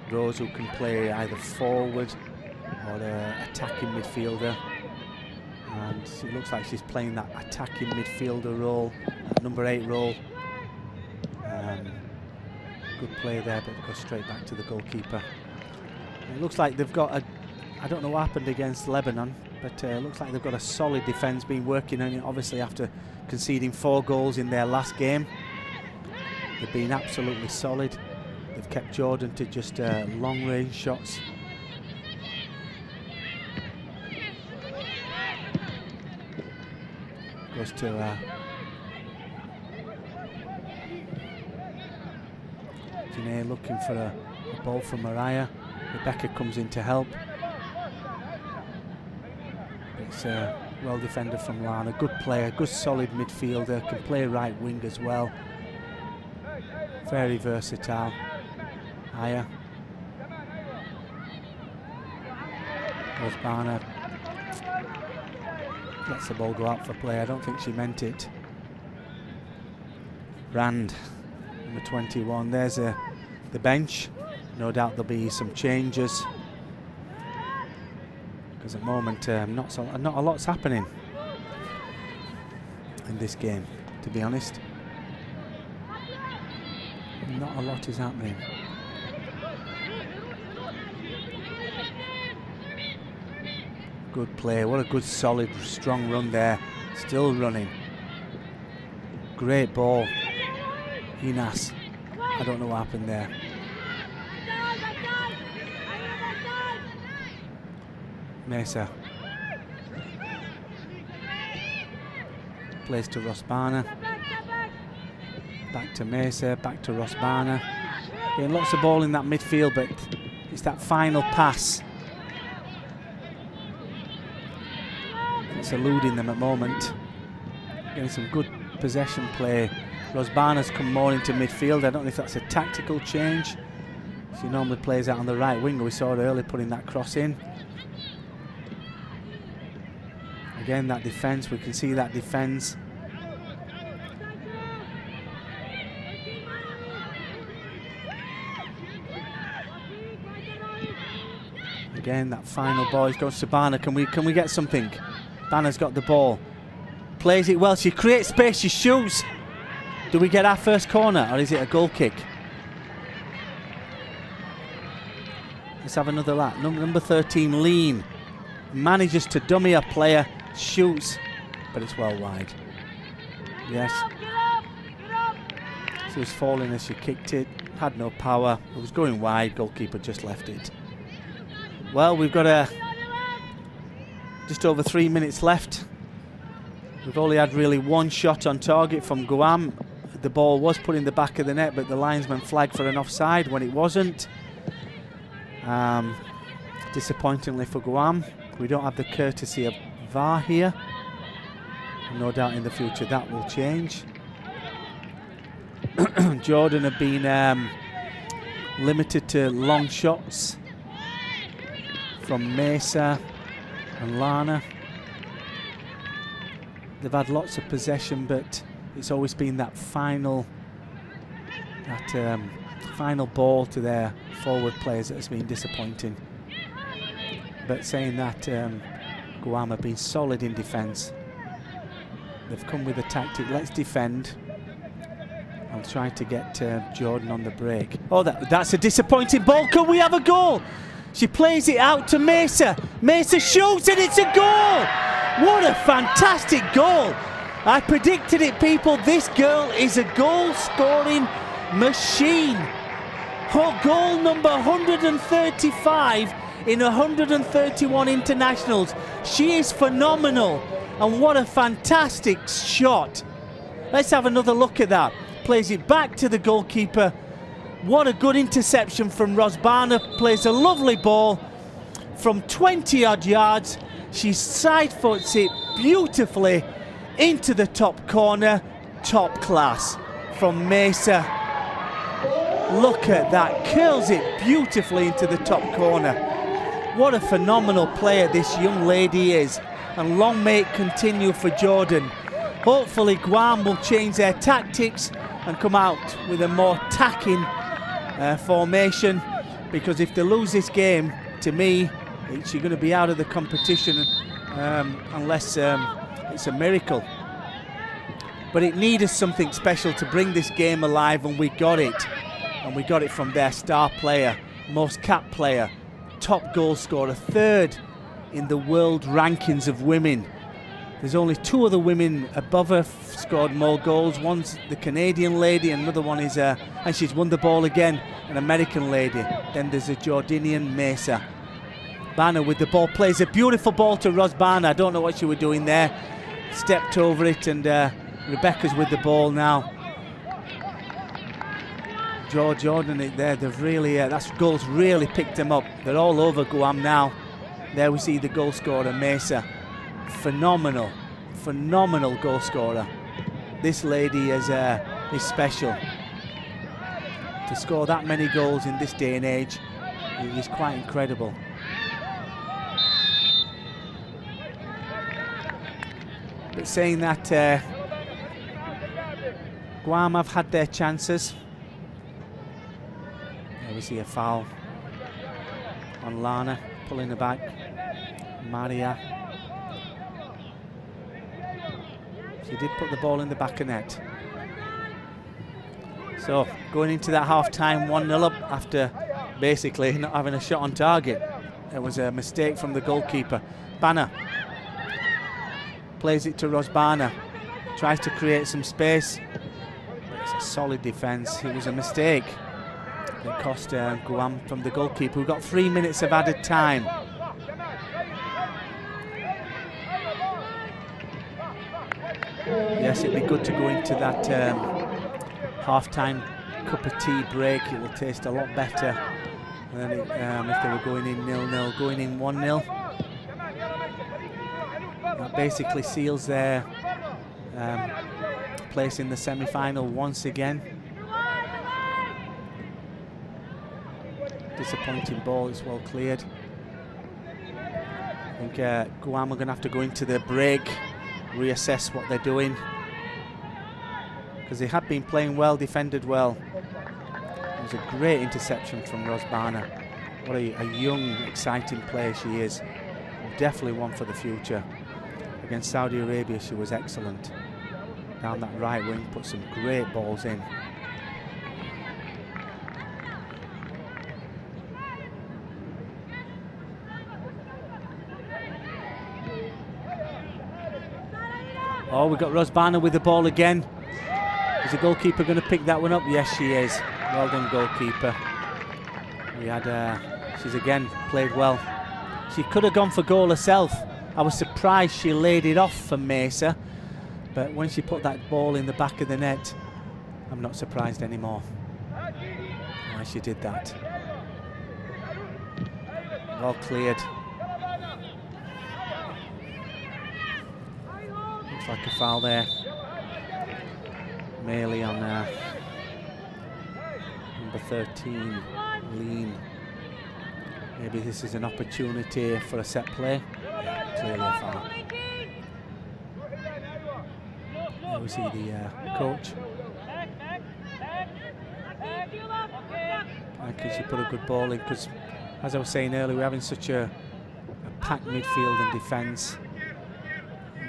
Rose, who can play either forward or attacking midfielder, and it looks like she's playing that attacking midfielder role, that number 8 role. Good play there, but it goes straight back to the goalkeeper. It looks like they've got a, I don't know what happened against Lebanon, but it looks like they've got a solid defence, been working on it obviously after conceding 4 goals in their last game. They've been absolutely solid. They've kept Jordan to just long range shots. Goes to Janae looking for a ball from Mariah. Rebecca comes in to help. It's well defended from Lana. Good player, good solid midfielder, can play right wing as well. Very versatile. Aya. Rosbana lets the ball go out for play. I don't think she meant it. Rand, number 21. There's the bench. No doubt there'll be some changes, because at the moment not a lot's happening in this game, to be honest. Not a lot is happening. Good play. What a good, solid, strong run there. Still running. Great ball. Inas. I don't know what happened there. Mesa. Plays to Rosbana. Back to Mesa, back to Rosbana. Getting lots of ball in that midfield, but it's that final pass that's eluding them at the moment. Getting some good possession play. Rosbana's come more into midfield. I don't know if that's a tactical change. She normally plays out on the right wing. We saw her earlier putting that cross in. Again, that defence, we can see that defence. Again, that final ball goes to Bana. Can we get something? Bana's got the ball. Plays it well. She creates space. She shoots. Do we get our first corner, or is it a goal kick? Let's have another lap. Number 13, Lean, manages to dummy a player, shoots, but it's well wide. Yes. She was falling as she kicked it. Had no power. It was going wide. Goalkeeper just left it. Well, we've got just over 3 minutes left. We've only had really one shot on target from Guam. The ball was put in the back of the net, but the linesman flagged for an offside when it wasn't. Disappointingly for Guam, we don't have the courtesy of VAR here. No doubt in the future that will change. Jordan have been limited to long shots from Mesa and Lana. They've had lots of possession, but it's always been that final ball to their forward players that has been disappointing. But saying that, Guam have been solid in defence. They've come with a tactic, let's defend. I'll try to get Jordan on the break. Oh, that's a disappointing ball. Can we have a goal? She plays it out to Mesa. Mesa shoots and it's a goal! What a fantastic goal! I predicted it, people. This girl is a goal-scoring machine. Her goal number 135 in 131 internationals. She is phenomenal. And what a fantastic shot. Let's have another look at that. Plays it back to the goalkeeper. What a good interception from Rosbana. Plays a lovely ball from 20-odd yards. She side foots it beautifully into the top corner. Top class from Mesa. Look at that, curls it beautifully into the top corner. What a phenomenal player this young lady is, and long may it continue for Jordan. Hopefully Guam will change their tactics and come out with a more attacking formation, because if they lose this game, to me, she's going to be out of the competition unless it's a miracle. But it needed something special to bring this game alive, and we got it. And we got it from their star player, most capped player, top goal scorer, third in the world rankings of women. There's only 2 other women above her scored more goals. One's the Canadian lady, and another one is, and she's won the ball again, an American lady. Then there's a Jordanian, Mesa. Banner with the ball, plays a beautiful ball to Rosbana. I don't know what she was doing there. Stepped over it, and Rebecca's with the ball now. Jordan it there. They've really, that's goals really picked them up. They're all over Guam now. There we see the goal scorer, Mesa. Phenomenal goal scorer. This lady is special. To score that many goals in this day and age is quite incredible. But saying that, Guam have had their chances. There we see a foul on Lana, pulling her back. Maria. She did put the ball in the back of net. So going into that half-time 1-0 up after basically not having a shot on target. It was a mistake from the goalkeeper. Banner plays it to Rosbana, tries to create some space. It's a solid defence. It was a mistake that cost Guam from the goalkeeper, who got 3 minutes of added time. Yes, it'd be good to go into that half-time cup of tea break. It will taste a lot better than if they were going in 0-0, going in 1-0. That basically seals their place in the semi-final once again. Disappointing ball, it's well cleared. I think Guam are going to have to go into the break, reassess what they're doing, because they had been playing well, defended well. It was a great interception from Rosbana. What a young, exciting player she is. Definitely one for the future. Against Saudi Arabia, she was excellent. Down that right wing, put some great balls in. Oh, we've got Rosbana with the ball again. Is the goalkeeper going to pick that one up? Yes, she is. Well done, goalkeeper. We had, she's again played well. She could have gone for goal herself. I was surprised she laid it off for Mesa, but when she put that ball in the back of the net, I'm not surprised anymore why she did that. Well cleared. Looks like a foul there. Maley on number 13, Lean. Maybe this is an opportunity for a set play. Yeah, clearly a foul. There we see the coach. Can she put a good ball in? Because, as I was saying earlier, we're having such a packed midfield and defence.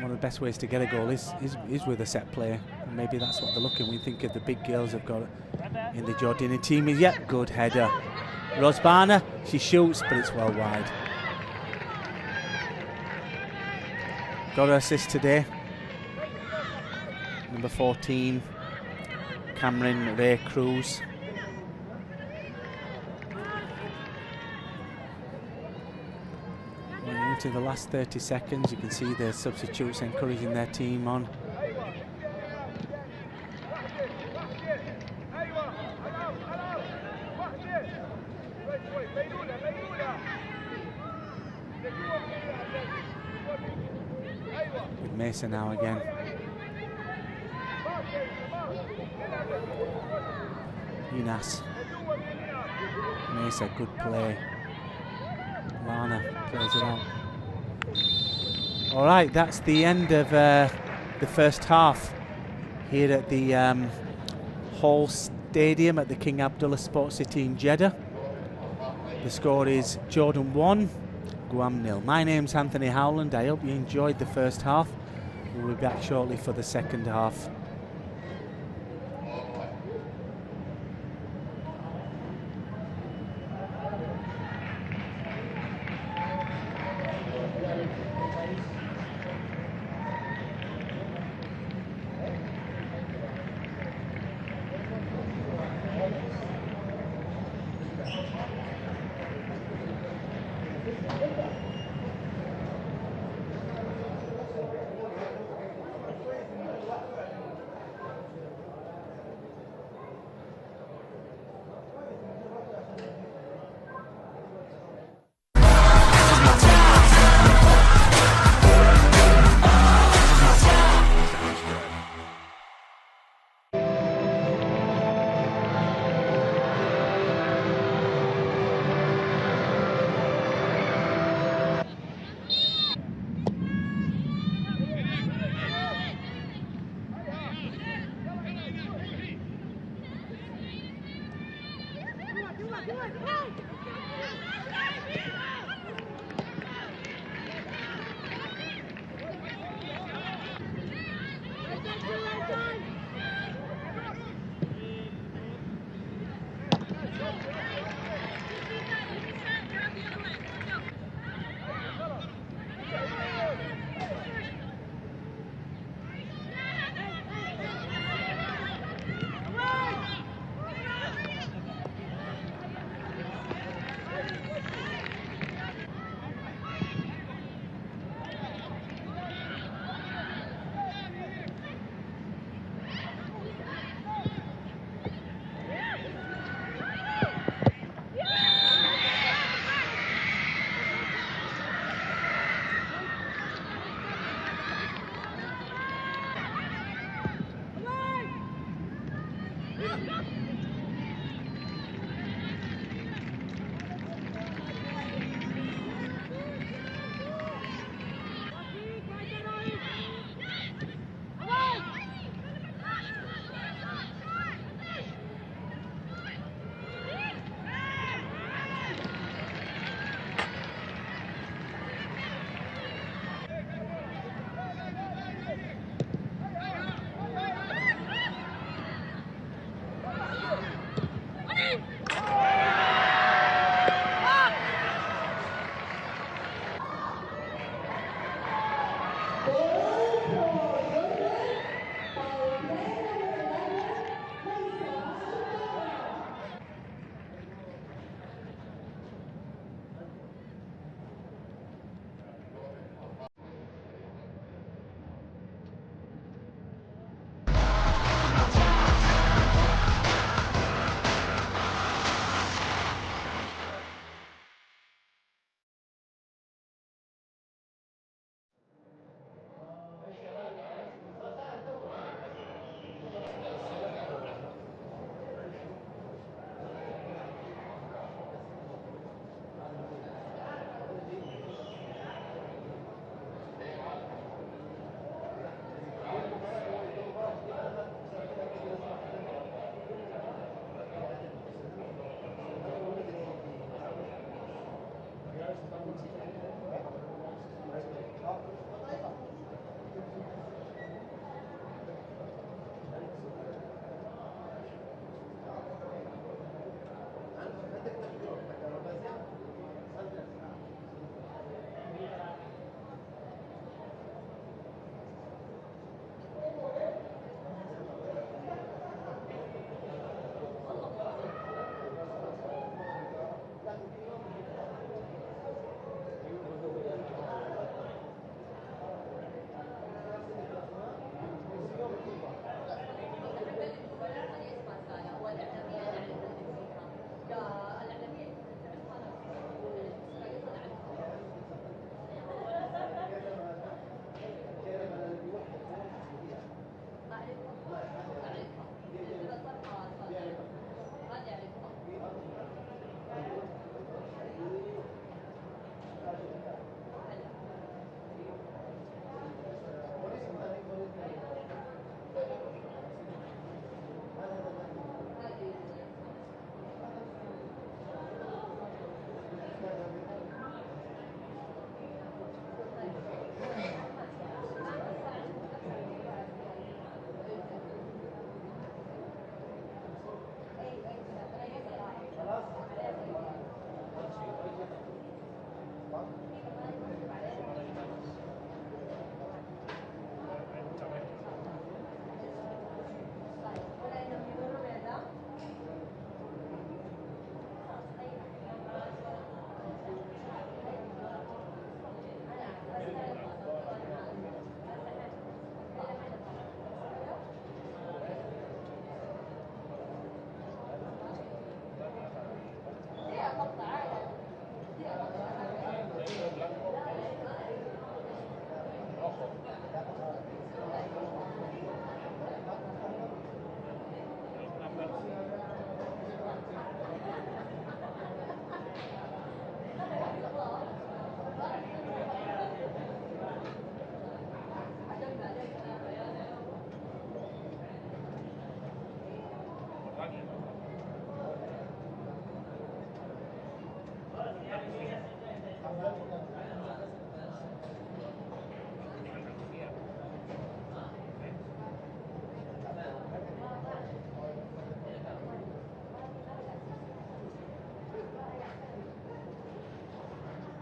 One of the best ways to get a goal is with a set play, and maybe that's what they're looking. We think of the big girls have got in the Jordanian team. Yet good header. Rosbana, she shoots, but it's well wide. Got her assist today. Number 14, Cameron Ray Cruz. Into the last 30 seconds, you can see the substitutes encouraging their team on. With Mesa now again. Yunas. Mesa, good play. Lana plays it out. All right, that's the end of the first half here at the Hall Stadium at the King Abdullah Sports City in Jeddah. The score is Jordan 1, Guam 0. My name's Anthony Howland. I hope you enjoyed the first half. We'll be back shortly for the second half.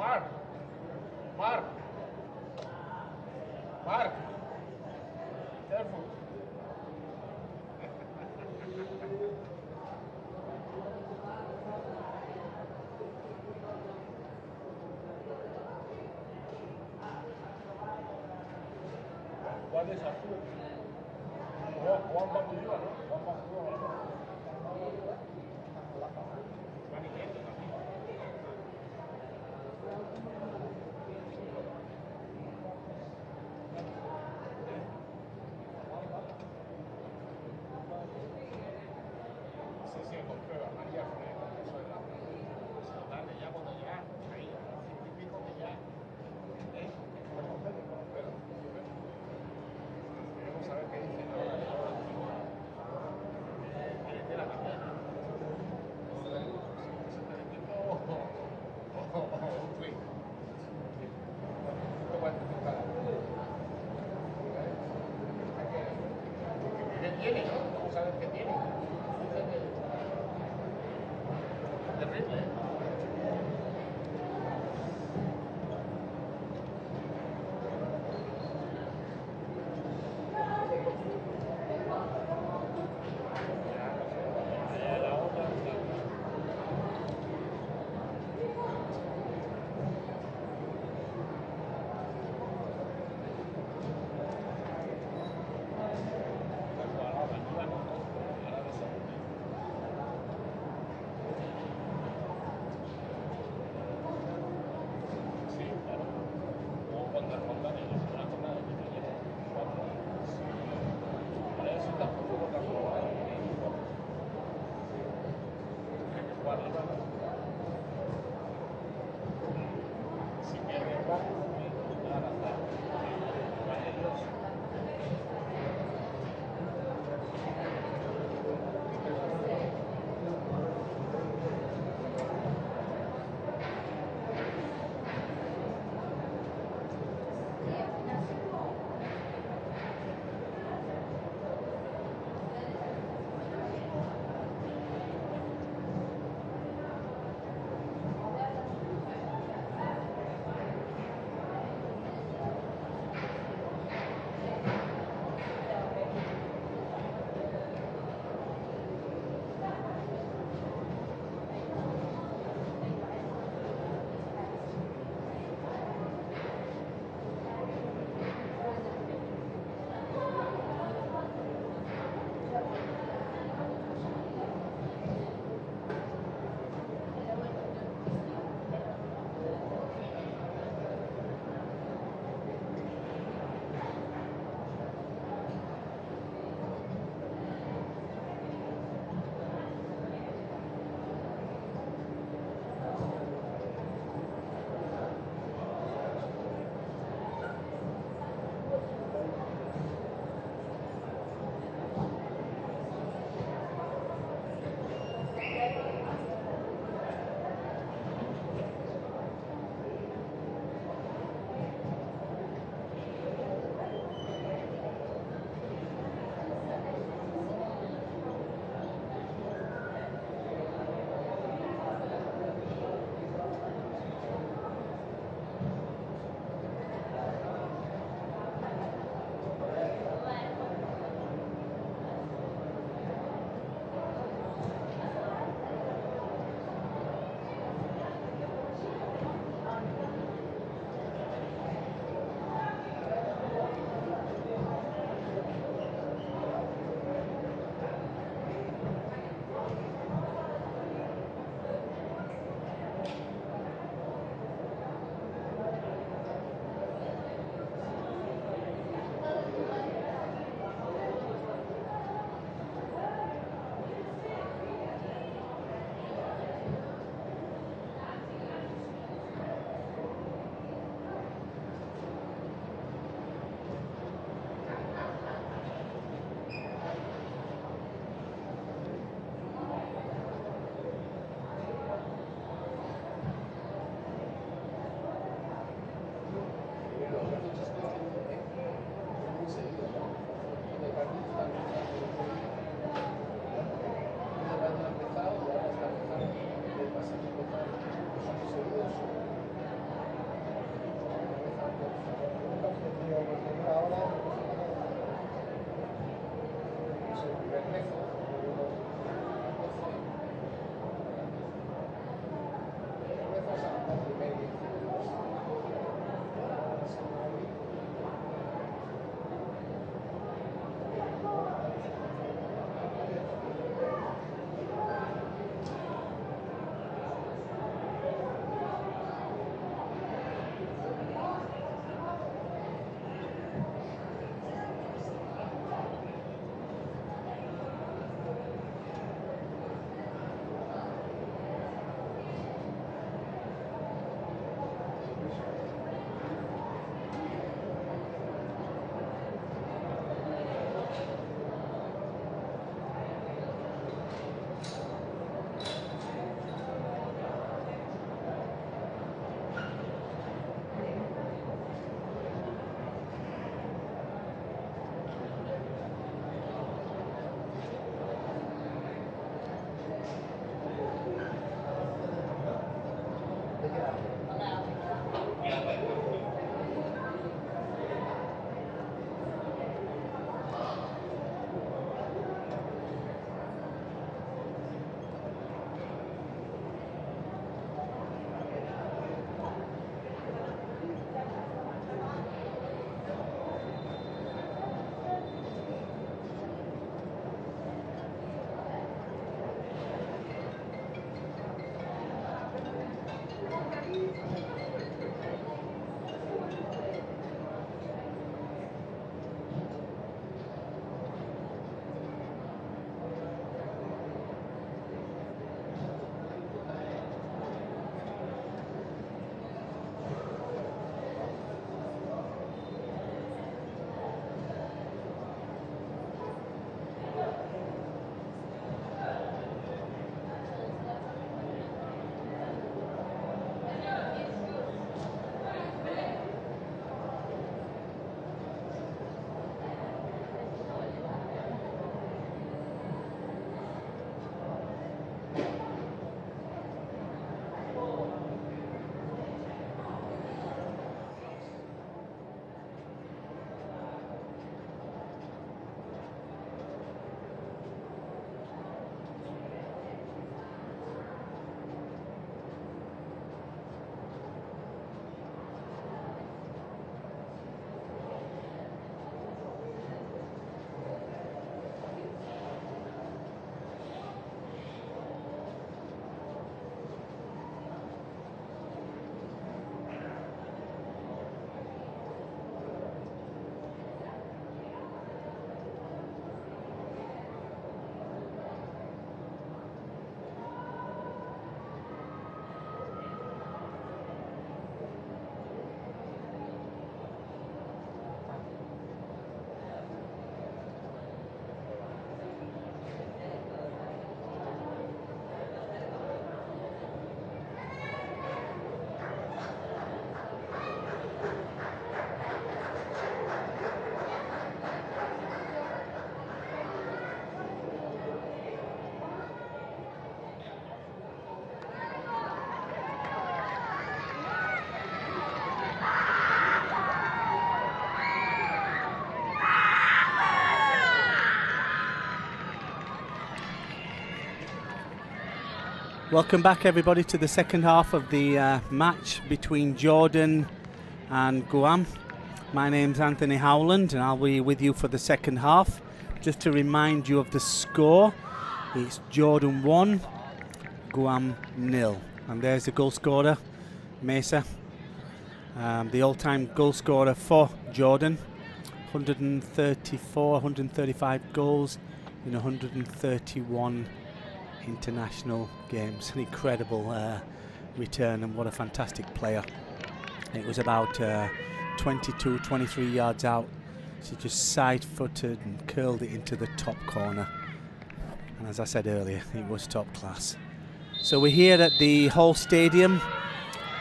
Mark. Mark. Mark. Careful. ¿Cuál es azul? Juan Bacullúa, ¿no? Juan Bacullúa. Sí, sí, comprueba, María Fred, eso es la tarde ya cuando ya, ahí, típico que ya, vamos a ver qué dicen ahora. Espera, también. Un tweet. Esto va a empezar. ¿Qué tiene, no? Vamos a ver qué tiene. Terrible, ¿eh? Welcome back everybody to the second half of the match between Jordan and Guam. My name's Anthony Howland and I'll be with you for the second half. Just to remind you of the score, it's Jordan 1, Guam 0. And there's the goal scorer, Mesa. The all-time goal scorer for Jordan, 135 goals in 131 international games. An incredible return, and what a fantastic player. It was about 23 yards out. She just side-footed and curled it into the top corner. And as I said earlier, it was top class. So we're here at the Hall Stadium,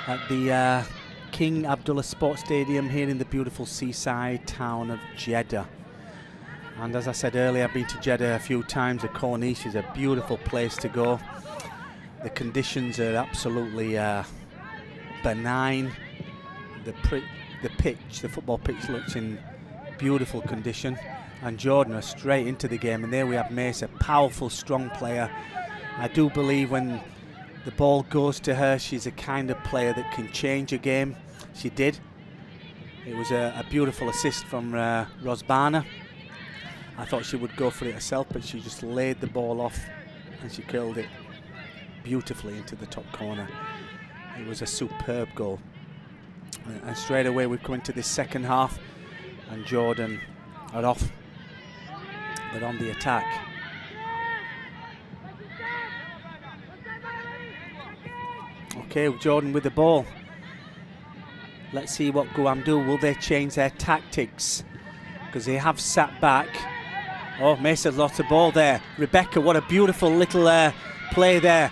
at the King Abdullah Sports Stadium here in the beautiful seaside town of Jeddah. And as I said earlier, I've been to Jeddah a few times. The Corniche is a beautiful place to go. The conditions are absolutely benign. The pitch, the football pitch, looks in beautiful condition. And Jordan are straight into the game. And there we have Mesa, powerful, strong player. I do believe when the ball goes to her, she's a kind of player that can change a game. She did. It was a beautiful assist from Rosbana. I thought she would go for it herself, but she just laid the ball off and she curled it beautifully into the top corner. It was a superb goal. And straight away we've come into this second half and Jordan are off. They're on the attack. Okay, Jordan with the ball. Let's see what Guam do. Will they change their tactics? Because they have sat back. Oh, Mesa's lost the ball there. Rebecca, what a beautiful little play there.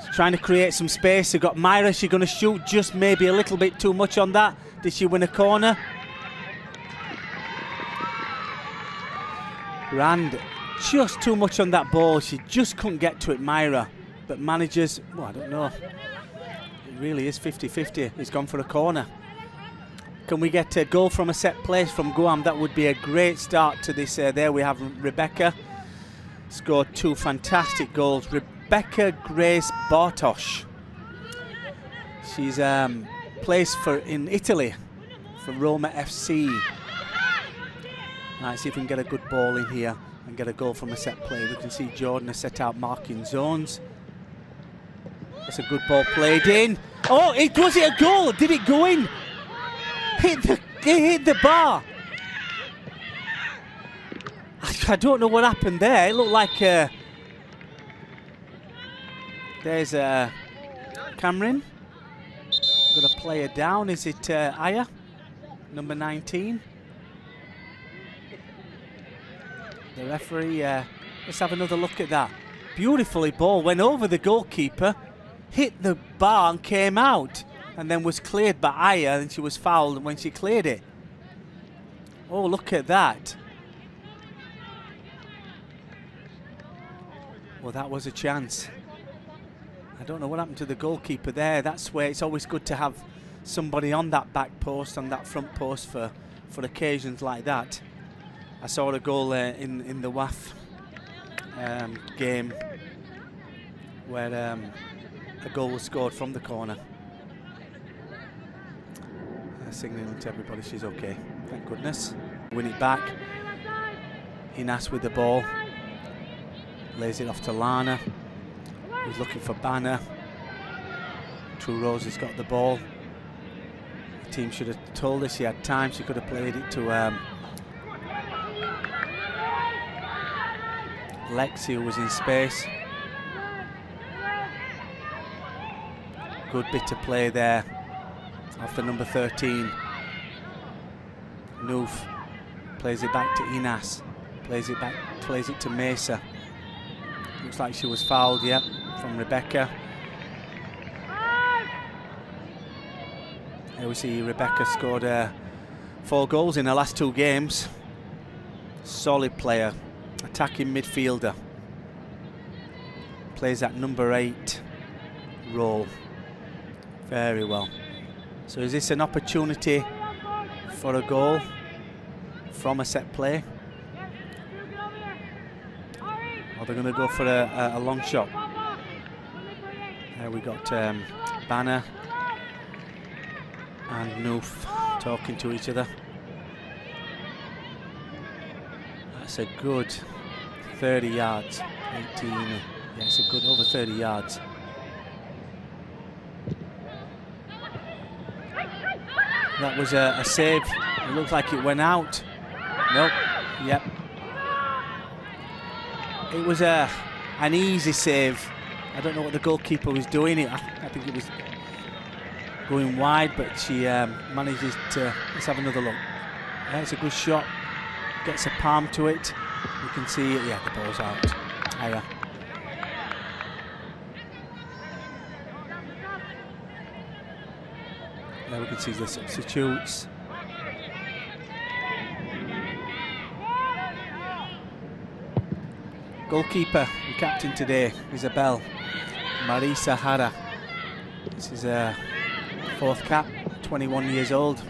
She's trying to create some space. They've got Myra. She's going to shoot just maybe a little bit too much on that. Did she win a corner? Rand, just too much on that ball. She just couldn't get to it, Myra. But managers, well, I don't know. It really is 50-50. He's gone for a corner. Can we get a goal from a set play from Guam? That would be a great start to this. There we have Rebecca. Scored 2 fantastic goals. Rebecca Grace Bartosz. She's plays in Italy for Roma FC. Let's see if we can get a good ball in here and get a goal from a set play. We can see Jordan has set out marking zones. That's a good ball played in. Oh, was it a goal? Did it go in? It hit the bar. I don't know what happened there. It looked like there's Cameron. Got a player down. Is it Aya, number 19? The referee. Let's have another look at that. Beautifully ball went over the goalkeeper, hit the bar and came out, and then was cleared by Aya, and she was fouled when she cleared it. Oh, look at that. Well, that was a chance. I don't know what happened to the goalkeeper there. That's where it's always good to have somebody on that back post, on that front post for occasions like that. I saw a goal in the WAFF game where a goal was scored from the corner. Signalling to everybody she's okay, thank goodness. Win it back. Inas with the ball. Lays it off to Lana. Who's looking for Banner. True Rose has got the ball. The team should have told her she had time. She could have played it to Lexi, who was in space. Good bit of play there after number 13. Noof plays it back to Inas. Plays it to Mesa. Looks like she was fouled, yeah, from Rebecca. Here we see Rebecca scored 4 goals in her last 2 games. Solid player, attacking midfielder. Plays that number 8 role very well. So is this an opportunity for a goal from a set play? Or they're going to go for a long shot? There we got Banner and Noof talking to each other. That's a good 30 yards. 18, yeah, it's a good over 30 yards. That was a save. It looked like it went out. Nope. Yep. It was an easy save. I don't know what the goalkeeper was doing. I think it was going wide, but she manages to. Let's have another look. It's a good shot. Gets a palm to it. You can see it. Yeah, the ball's out. Aya. There we can see the substitutes. Goalkeeper, the captain today, Isabel Marisa Hara. This is her 4th cap, 21 years old.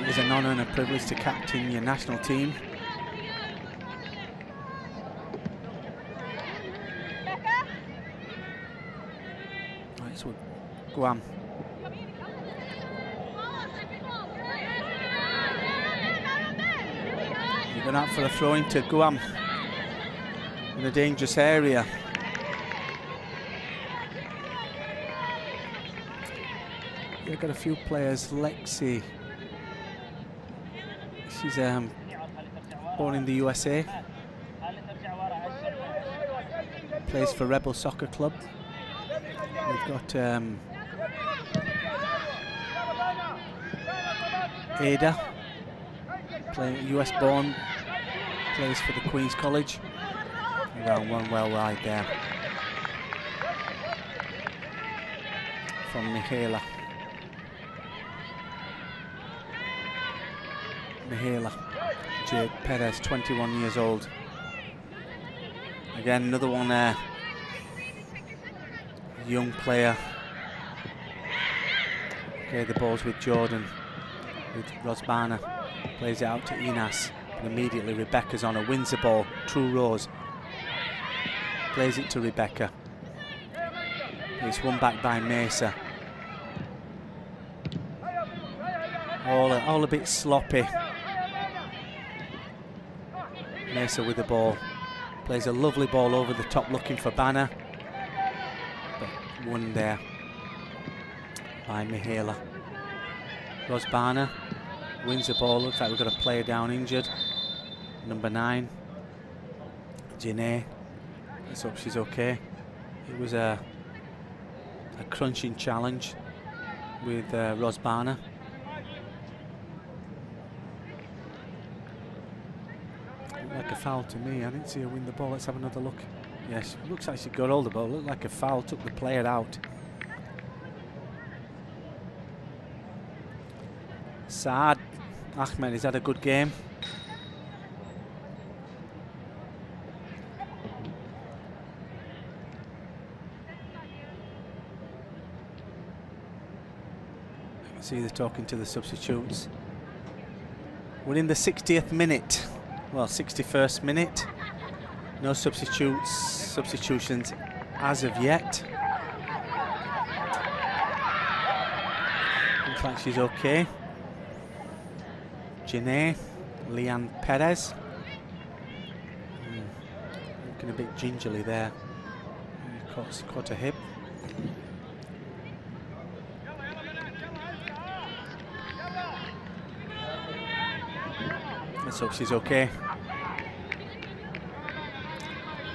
It is an honour and a privilege to captain your national team. Right, so Guam. You're going out for a throw into Guam in a dangerous area. They've got a few players. Lexi, she's born in the USA, plays for Rebel Soccer Club. We've got Ada, US born, plays for the Queen's College. Around one well wide there from Mihaela. Jade Perez, 21 years old. Again, another one young player, Okay, the ball's with Jordan, with Rosbana. Plays it out to Inas. And immediately Rebecca's on her, wins the ball. True Rose. Plays it to Rebecca. It's won back by Mesa. All a bit sloppy. Mesa with the ball. Plays a lovely ball over the top looking for Banner. But won there by Mihaela. Rosbana wins the ball. Looks like we've got a player down injured. Number 9. Janae. Let's hope she's okay. It was a crunching challenge with Rosbana. Looked like a foul to me. I didn't see her win the ball. Let's have another look. Yes, looks like she got hold of the ball. Looked like a foul. Took the player out. Saad Ahmed has had a good game. See, they're talking to the substitutes. We're in the 60th minute. Well, 61st minute. No substitutions as of yet. Looks like she's okay. Janae, Leanne Perez. Looking a bit gingerly there. Caught her hip. Let's hope she's okay.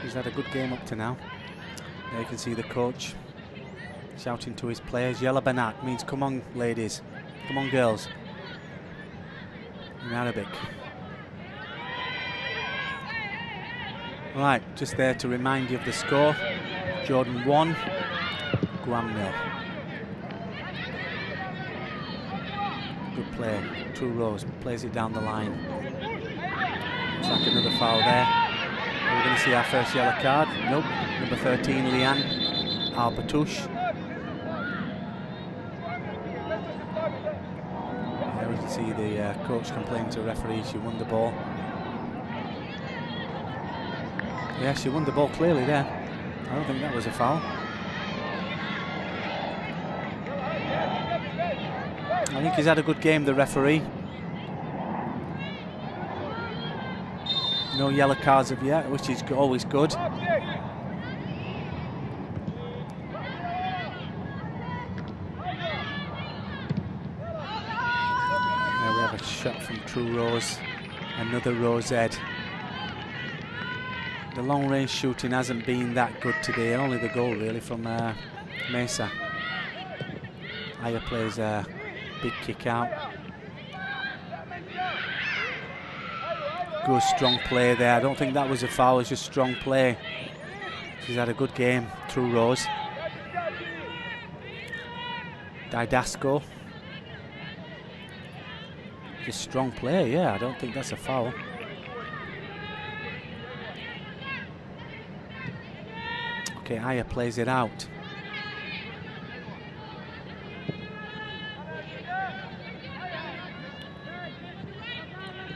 He's had a good game up to now. There you can see the coach shouting to his players. Yalla Banat means come on ladies, come on girls, in Arabic. Right, just there to remind you of the score. Jordan 1, Guam 0. Good play. True Rose plays it down the line. Looks like another foul there. Are we going to see our first yellow card? Nope. Number 13, Leanne Albatouche. There we can see the coach complaining to the referee. She won the ball. Yeah, she won the ball clearly there. I don't think that was a foul. I think he's had a good game, the referee. No yellow cards of yet, which is always good. There we have a shot from True Rose. Another Rosette. The long range shooting hasn't been that good today. Only the goal really from Mesa. Aya plays a big kick out. Good strong play there. I don't think that was a foul, it's just strong play. She's had a good game, True Rose. Didasco. Just strong play, yeah, I don't think that's a foul. Okay, Aya plays it out.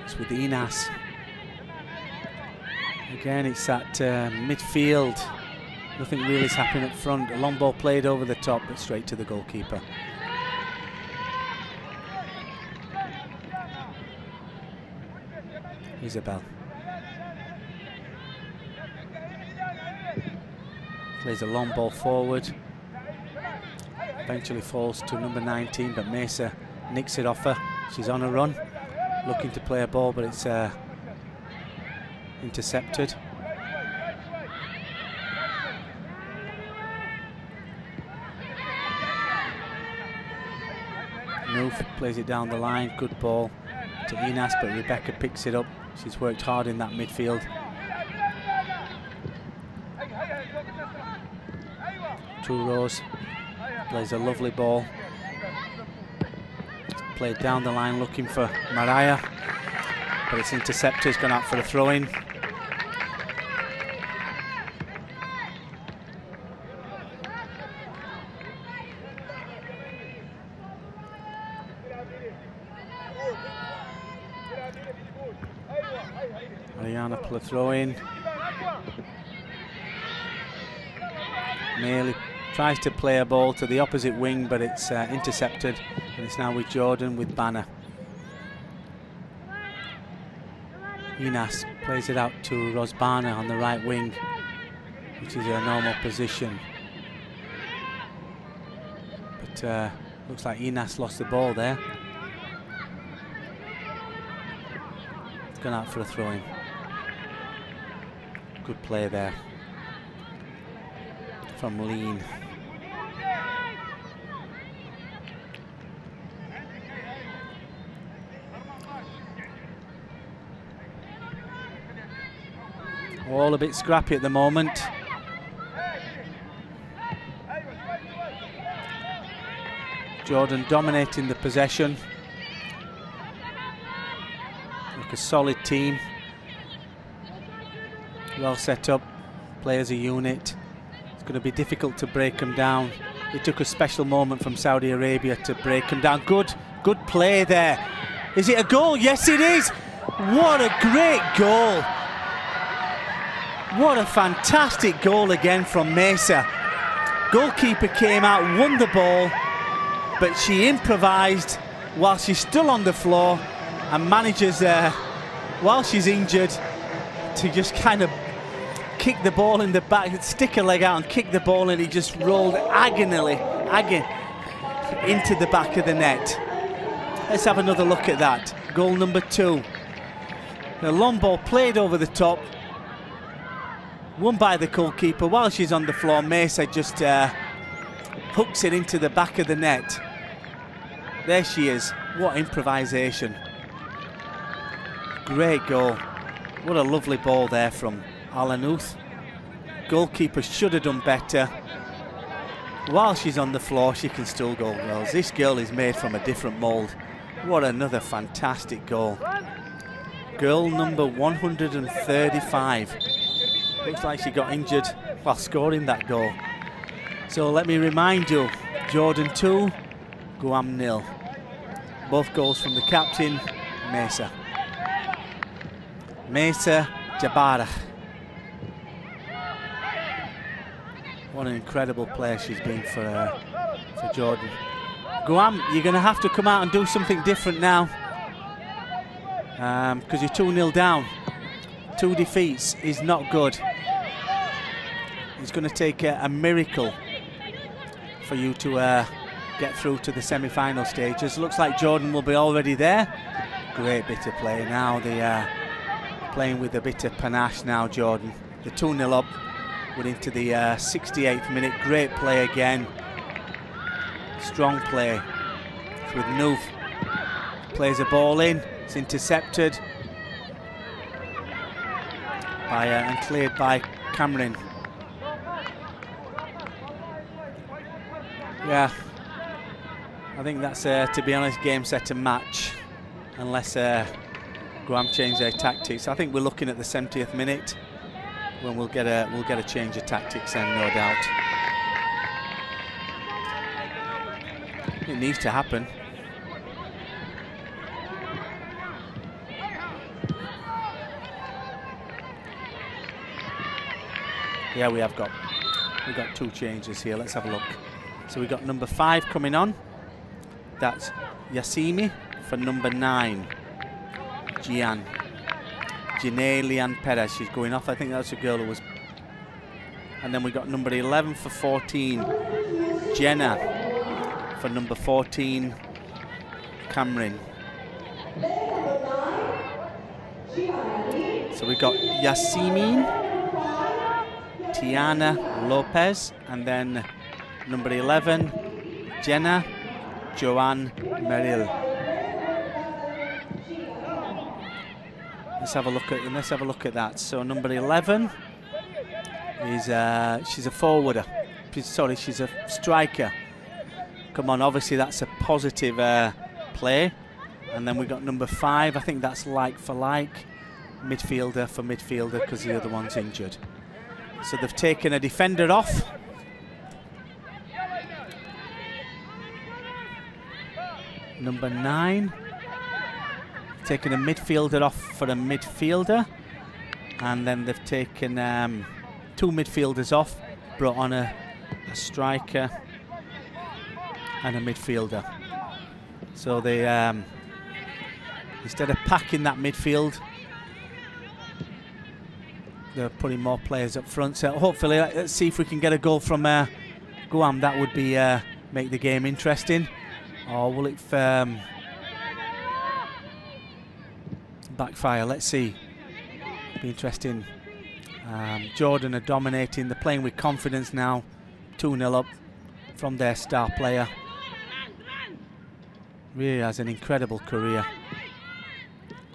It's with Inas. Again, it's at midfield. Nothing really is happening up front. A long ball played over the top, but straight to the goalkeeper. Isabel. Plays a long ball forward. Eventually falls to number 19, but Mesa nicks it off her. She's on a run, looking to play a ball, but it's intercepted. Noof plays it down the line. Good ball to Inas, but Rebecca picks it up. She's worked hard in that midfield. True Rose plays a lovely ball. Played down the line looking for Mariah, but it's intercepted. It's gone out for a throw-in. Ariana pull a throw in. Maley tries to play a ball to the opposite wing, but it's intercepted, and it's now with Jordan with Banner. Inas plays it out to Rosbana on the right wing, which is her normal position. But looks like Inas lost the ball there. It's gone out for a throw-in. Good play there from Lean. All a bit scrappy at the moment. Jordan dominating the possession. Look, a solid team. Well set up, play as a unit. It's going to be difficult to break them down. It took a special moment from Saudi Arabia to break them down. Good play there. Is it a goal? Yes, it is. What a great goal. What a fantastic goal again from Mesa. Goalkeeper came out, won the ball, but she improvised while she's still on the floor and manages, while she's injured, to just kind of kick the ball in the back, stick her leg out and kick the ball, and he just rolled agonally into the back of the net. Let's have another look at that. Goal number 2. The long ball played over the top, won by the goalkeeper. While she's on the floor, Mesa just hooks it into the back of the net. There she is. What improvisation. Great goal. What a lovely ball there from Alanuth. Goalkeeper should have done better. While she's on the floor, she can still go goals. This girl is made from a different mould. What another fantastic goal. Goal number 135. Looks like she got injured while scoring that goal. So let me remind you, Jordan 2, Guam 0. Both goals from the captain, Mesa. Mesa Jabara. What an incredible player she's been for Jordan. Guam, you're going to have to come out and do something different now, because you're 2-0 down. 2 defeats is not good. It's going to take a miracle for you to get through to the semi-final stages. Looks like Jordan will be already there. Great bit of play now. They playing with a bit of panache now, Jordan. The 2-0 up. We're into the 68th minute. Great play again. Strong play with Noof. Plays a ball in. It's intercepted by and cleared by Cameron. Yeah, I think that's to be honest, game, set and match, unless Guam change their tactics. I think we're looking at the 70th minute when we'll get a change of tactics, and no doubt it needs to happen. Yeah, we've got 2 changes here. Let's have a look. So we've got number 5 coming on. That's Yasimi for number 9. Gian. Janae Leanne Perez. She's going off. I think that's a girl who was. And then we got number 11 for 14. Jenna for number 14. Cameron. So we got Yasemin, Tiana Lopez, and then number 11, Jenna Joanne Merrill. Let's have a look at that. So number 11 is she's a forwarder. Sorry, she's a striker. Come on, obviously that's a positive play. And then we got number 5. I think that's like for like. Midfielder for midfielder, because the other one's injured. So they've taken a defender off. Number 9. taken a midfielder off for a midfielder, and then they've taken 2 midfielders off, brought on a striker and a midfielder. So they instead of packing that midfield, they're putting more players up front. So hopefully, let's see if we can get a goal from Guam. That would be make the game interesting. Or will it backfire? Let's see. Be interesting. Jordan are dominating. They're playing with confidence now. 2-0 up from their star player. Really has an incredible career.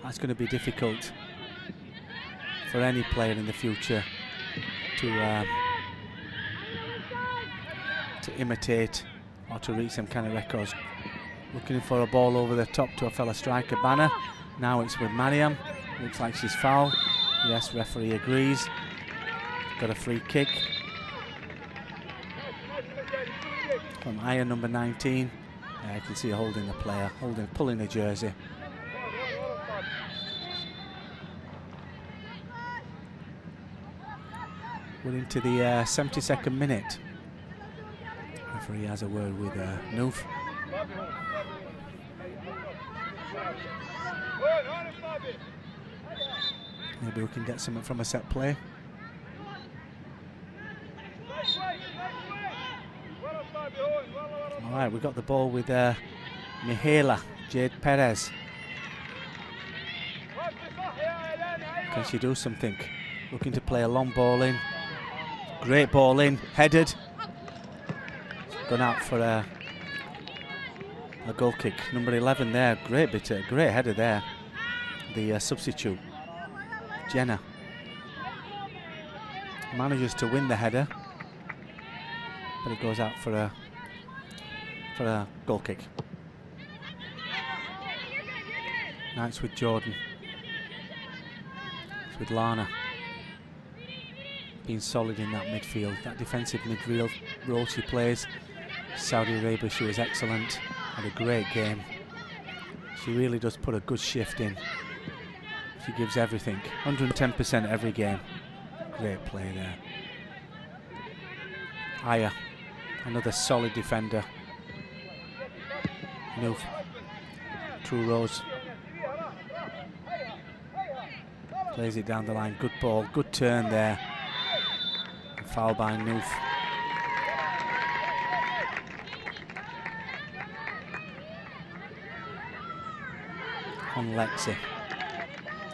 That's going to be difficult for any player in the future to imitate or to reach some kind of records. Looking for a ball over the top to a fellow striker, Banner. Now it's with Mariam. Looks like she's fouled. Yes, referee agrees. Got a free kick from Aya, number 19. You can see her holding the player, pulling the jersey. We're into the 72nd minute. Referee has a word with Noof. Maybe we can get something from a set play. All right, we got the ball with Mihaela, Jade Perez. Can she do something? Looking to play a long ball in. Great ball in, headed. Gone out for a goal kick. Number 11 there, great header there. The substitute, Jenna, manages to win the header, but it goes out for a goal kick. Now it's with Jordan. It's with Lana. Being solid in that midfield, that defensive midfield role she plays. Saudi Arabia, she was excellent, had a great game. She really does put a good shift in. She gives everything, 110% every game. Great play there. Aya, another solid defender. Noof, True Rose. Plays it down the line, good ball, good turn there. Foul by Noof. On Lexi.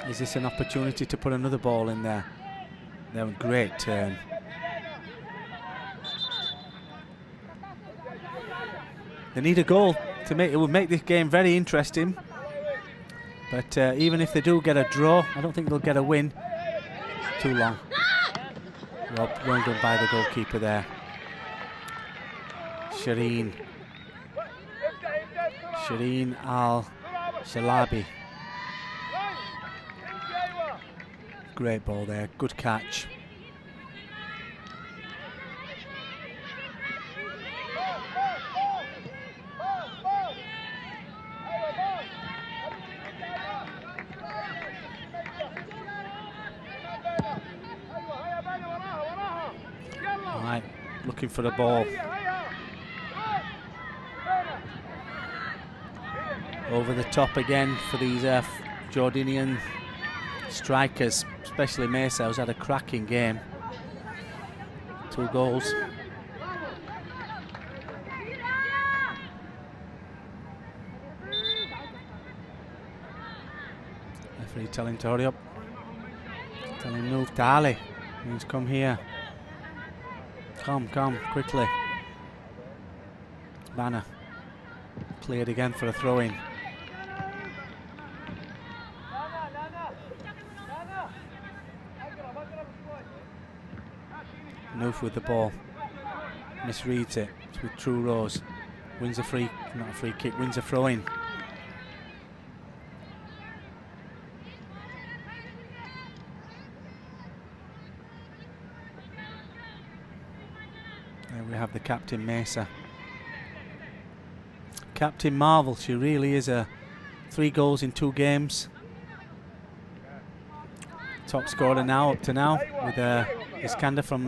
Is this an opportunity to put another ball in there? They're a great turn. They need a goal to make it. Would make this game very interesting. But even if they do get a draw, I don't think they'll get a win. Too long. Well done by the goalkeeper there. Shireen Al-Shalabi. Great ball there, good catch. Right, looking for the ball. Over the top again for these Jordanian strikers, especially Mesa, who's had a cracking game. 2 goals. Referee telling to hurry up. Telling move to Ali. Means come here. Come, quickly. Banner. Cleared again for a throw-in. Noof with the ball. Misreads it. It's with True Rose. Wins a free, not a free kick, wins a throw-in. There we have the captain, Mesa. Captain Marvel, she really is a 3 goals in 2 games. Top scorer now, up to now, with Iskander from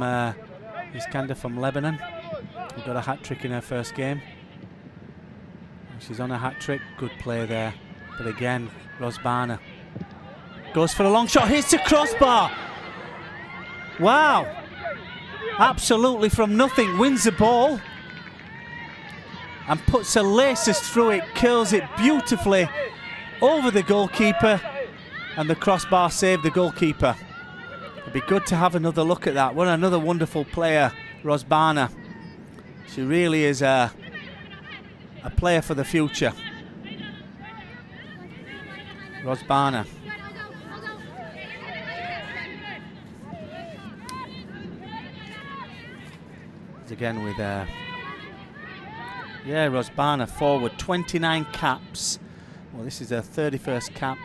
Lebanon, who got a hat-trick in her first game. And she's on a hat-trick. Good play there. But again, Rosbana goes for a long shot. Hits the crossbar. Wow. Absolutely from nothing. Wins the ball. And puts her laces through it. Curls it beautifully over the goalkeeper. And the crossbar saved the goalkeeper. It'd be good to have another look at that. What another wonderful player, Rosbana. She really is a player for the future. Rosbana. Again with Rosbana forward, 29 caps. Well, this is her 31st cap.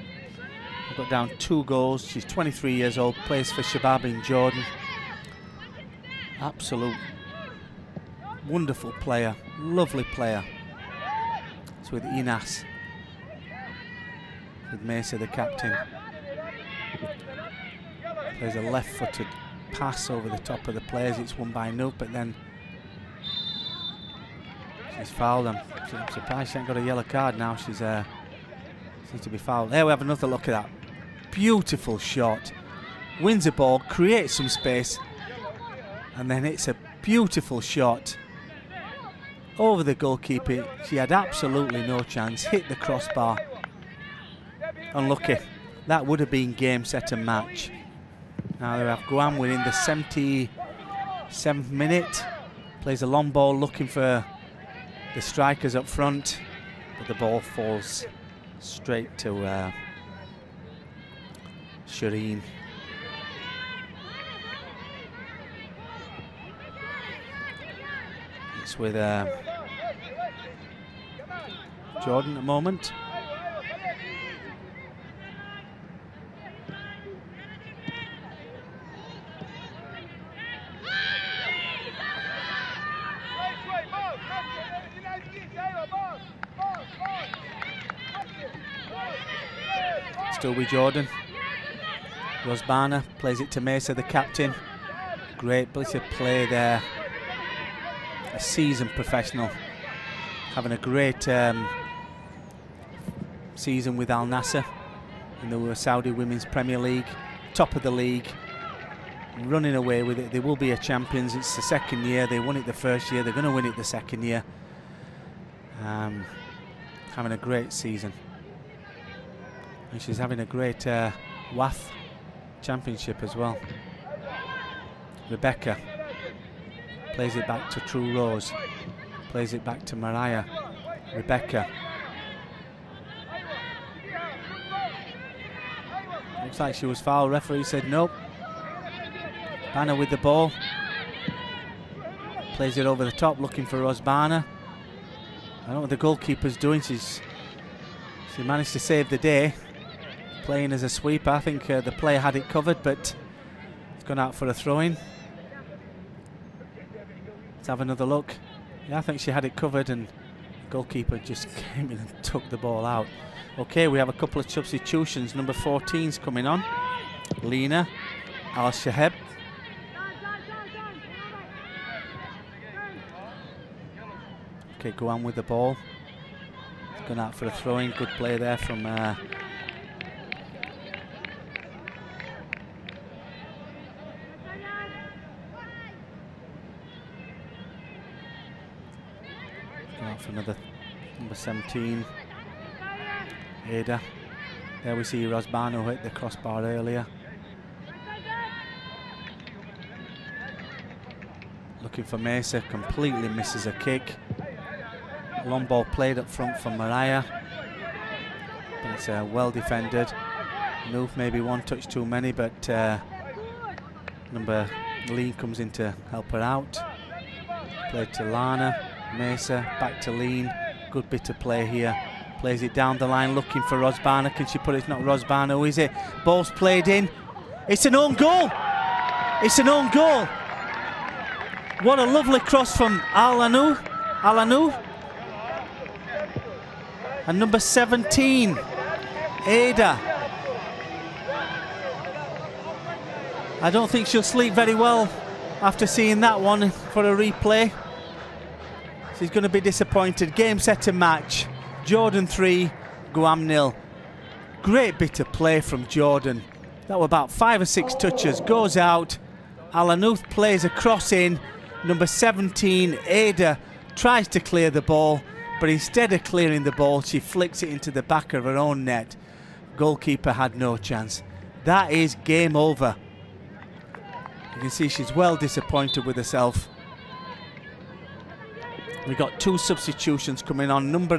Got down 2 goals. She's 23 years old, plays for Shabab in Jordan. Absolute wonderful player, lovely player. It's with Inas, with Mesa the captain. Plays a left-footed pass over the top of the players. It's won by Nook, but then she's fouled them. I'm surprised she hasn't got a yellow card now. She's seems to be fouled. There we have another look at that. Beautiful shot. Wins the ball, creates some space, and then it's a beautiful shot over the goalkeeper. She had absolutely no chance. Hit the crossbar. Unlucky. That would have been game, set and match. Now they have Guam within the 77th minute. Plays a long ball looking for the strikers up front, but the ball falls straight to Shireen. It's with Jordan at the moment. Still with Jordan. Rosbana plays it to Mesa, the captain. Great bit of play there. A seasoned professional, having a great season with Al Nassr in the Saudi Women's Premier League, top of the league, running away with it. They will be a champions. It's the 2nd year. They won it the 1st year. They're going to win it the 2nd year. Having a great season. And she's having a great WAFF championship as well. Rebecca plays it back to True Rose. Plays it back to Mariah. Rebecca. Looks like she was fouled. Referee said nope. Banner with the ball. Plays it over the top, looking for Rosbana. I don't know what the goalkeeper's doing. She managed to save the day. Playing as a sweeper. I think the player had it covered, but it's gone out for a throw-in. Let's have another look. Yeah, I think she had it covered, and the goalkeeper just came in and took the ball out. Okay, we have a couple of substitutions. Number 14's coming on. Lena Al-Shaheb. Okay, go on with the ball. Gone out for a throw-in. Good play there from for another number 17, Ada. There we see Rosbana hit the crossbar earlier. Looking for Mesa, completely misses a kick. Long ball played up front from Mariah, but it's well defended. Noof maybe one touch too many, but number Lee comes in to help her out. Played to Lana. Mesa back to Lean. Good bit of play here. Plays it down the line looking for Rosbana. Can she put it? It's not Rosbana. Who is it? Ball's played in. It's an own goal. It's an own goal. What a lovely cross from Al-Anu. And number 17, Ada. I don't think she'll sleep very well after seeing that one for a replay. She's going to be disappointed. Game, set and match. Jordan 3, Guam 0. Great bit of play from Jordan. That were about 5 or 6 touches. Goes out. Alanuth plays a cross in. Number 17, Ada, tries to clear the ball, but instead of clearing the ball, she flicks it into the back of her own net. Goalkeeper had no chance. That is game over. You can see she's well disappointed with herself. We got 2 substitutions coming on, number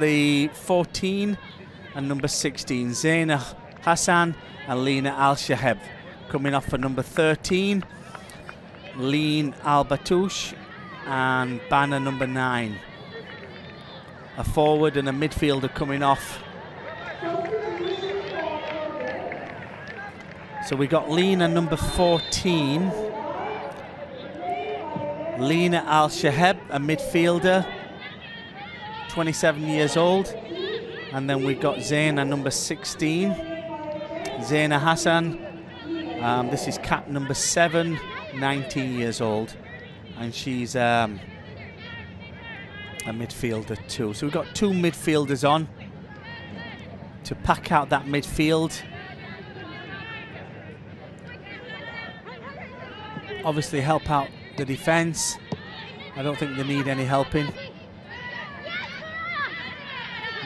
14 and number 16, Zaina Hassan and Lena Al-Shaheb. Coming off for number 13, Leen Al-Batouche and Banner number 9. A forward and a midfielder coming off. So we got Lena number 14, Lena Al-Shaheb, a midfielder, 27 years old. And then we got Zaina number 16, Zaina Hassan. This is cap number 7, 19 years old. And she's a midfielder too. So we've got 2 midfielders on to pack out that midfield. Obviously help out the defence. I don't think they need any helping.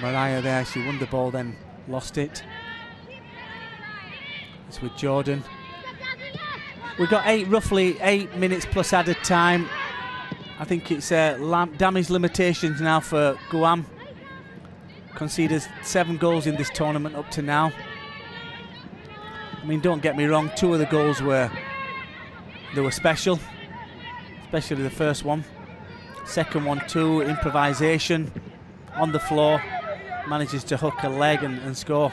Mariah there, she won the ball then lost it. It's with Jordan. We've got roughly 8 minutes plus added time. I think it's damage limitations now for Guam. Conceded 7 goals in this tournament up to now. I mean, don't get me wrong, 2 of the goals were special, especially the first one. Second one too, improvisation on the floor, manages to hook a leg and score.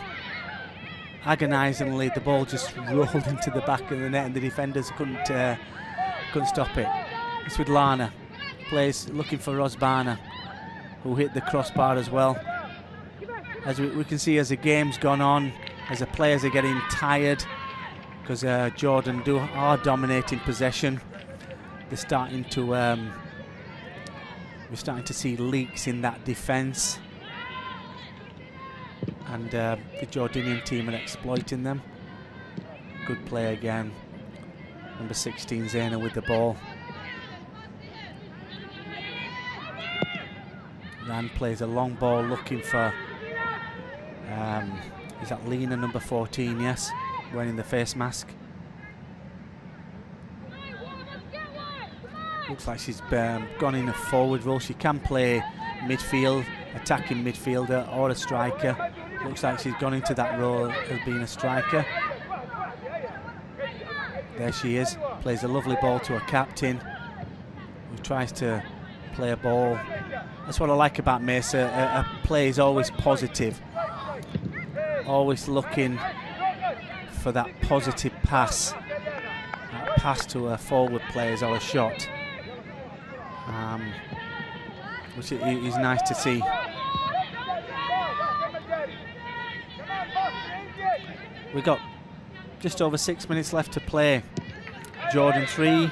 Agonisingly, the ball just rolled into the back of the net and the defenders couldn't stop it. It's with Lana, plays looking for Rosbana, who hit the crossbar as well. As we can see, as the game's gone on, as the players are getting tired, because Jordan are dominating possession. They're starting to we're starting to see leaks in that defence, and the Jordanian team are exploiting them. Good play again. Number 16, Zaina, with the ball. Ran plays a long ball looking for is that Lena number 14? Yes, wearing the face mask. Looks like she's gone in a forward role. She can play midfield, attacking midfielder or a striker. Looks like she's gone into that role of being a striker. There she is, plays a lovely ball to her captain, who tries to play a ball. That's what I like about Mesa. Her play is always positive, always looking for that positive pass, that pass to her forward players or a shot, which is nice to see. We've got just over 6 minutes left to play. Jordan 3,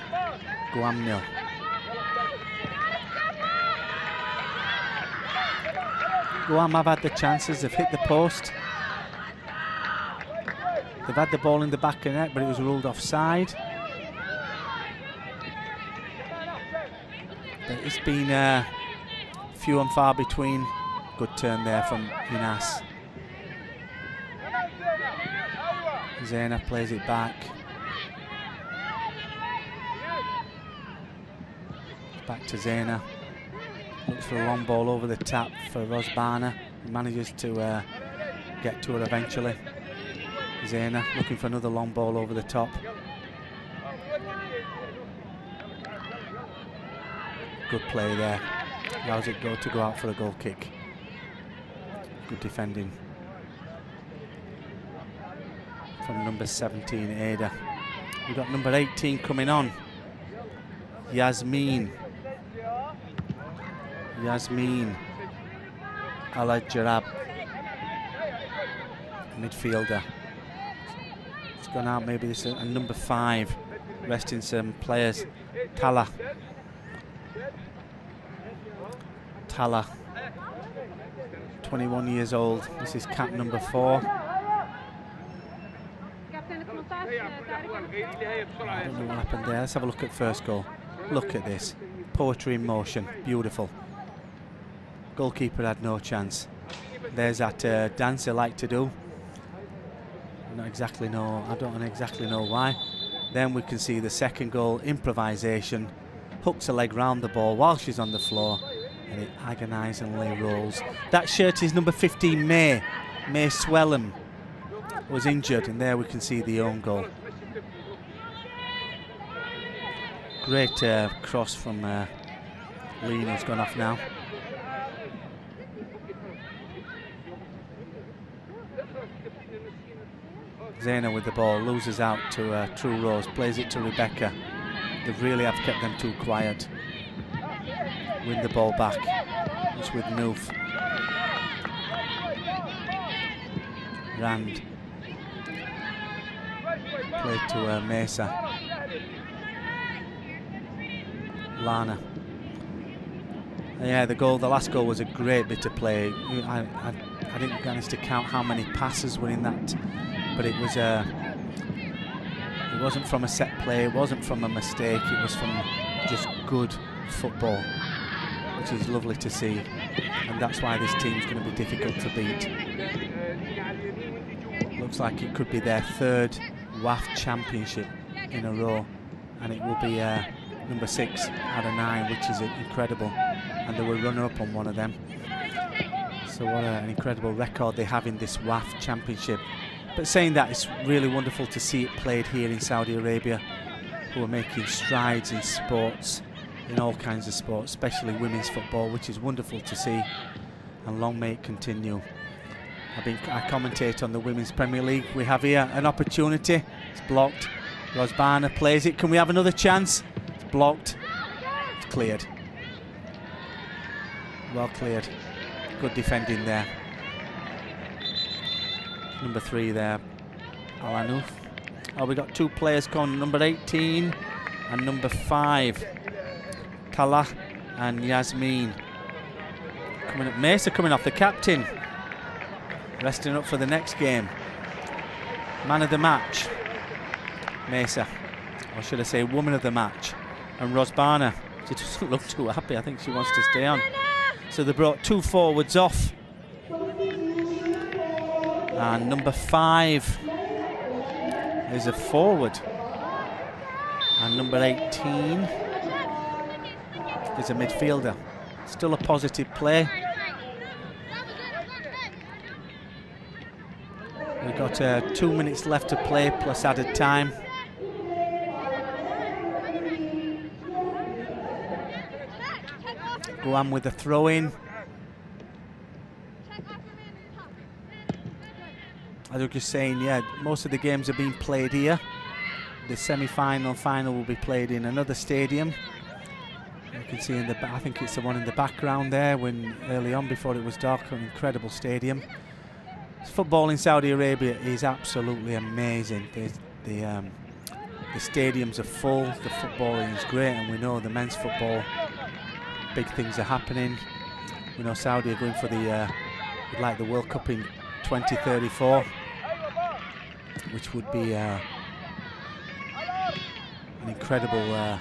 Guam 0. Guam have had the chances, they've hit the post. They've had the ball in the back of the net, but it was ruled offside. But it's been few and far between. Good turn there from Inas. Zaina plays it back. Back to Zaina. Looks for a long ball over the tap for Rosbana. He manages to get to her eventually. Zaina looking for another long ball over the top. Good play there. Allows it to go out for a goal kick. Good defending from number 17, Ada. We've got number 18 coming on. Yasmin Al-Jarab. midfielder. It's gone out, maybe this is a number 5, resting some players. Tala, 21 years old. This is cap number 4. I don't know what happened there. Let's have a look at first goal. Look at this. Poetry in motion. Beautiful. Goalkeeper had no chance. There's that dance they like to do. I don't exactly know why. Then we can see the second goal, improvisation. Hooks a leg round the ball while she's on the floor, and it agonisingly rolls. That shirt is number 15, May Swellham was injured, and there we can see the own goal. Great cross from Lean, who's gone off now. Zaina with the ball, loses out to True Rose, plays it to Rebecca. They really have kept them too quiet. Win the ball back. It's with Noof. Rand. Played to Mesa. Lana. Yeah, the last goal was a great bit of play. I didn't manage to count how many passes were in that, but it wasn't from a set play, it wasn't from a mistake, it was from just good football, which is lovely to see, and that's why this team's going to be difficult to beat. Looks like it could be their 3rd WAFF championship in a row, and it will be number 6 out of 9, which is incredible, and they were runner-up on one of them. So what an incredible record they have in this WAFF championship. But saying that, it's really wonderful to see it played here in Saudi Arabia, who are making strides in sports, in all kinds of sports, especially women's football, which is wonderful to see, and long may it continue. I commentate on the Women's Premier League. We have here an opportunity. It's blocked. Rosbana plays it. Can we have another chance? It's blocked. It's cleared. Well cleared. Good defending there. Number 3 there, Alanouf. Oh, we got 2 players gone, number 18 and number 5. Tala and Yasmin. Coming up, Mesa coming off, the captain. Resting up for the next game. Man of the match, Mesa. Or should I say woman of the match. And Rosbana, she doesn't look too happy. I think she wants to stay on. So they brought 2 forwards off. And number 5 is a forward. And number 18 is a midfielder. Still a positive play. We've got 2 minutes left to play plus added time. Guam with the throw-in. As I was just saying, yeah, most of the games are being played here. The semi-final and final will be played in another stadium. You can see I think it's the one in the background there, when early on before it was dark, an incredible stadium. Football in Saudi Arabia is absolutely amazing. The stadiums are full, the footballing is great, and we know the men's football, big things are happening. We know Saudi are going for the World Cup in 2034, which would be an incredible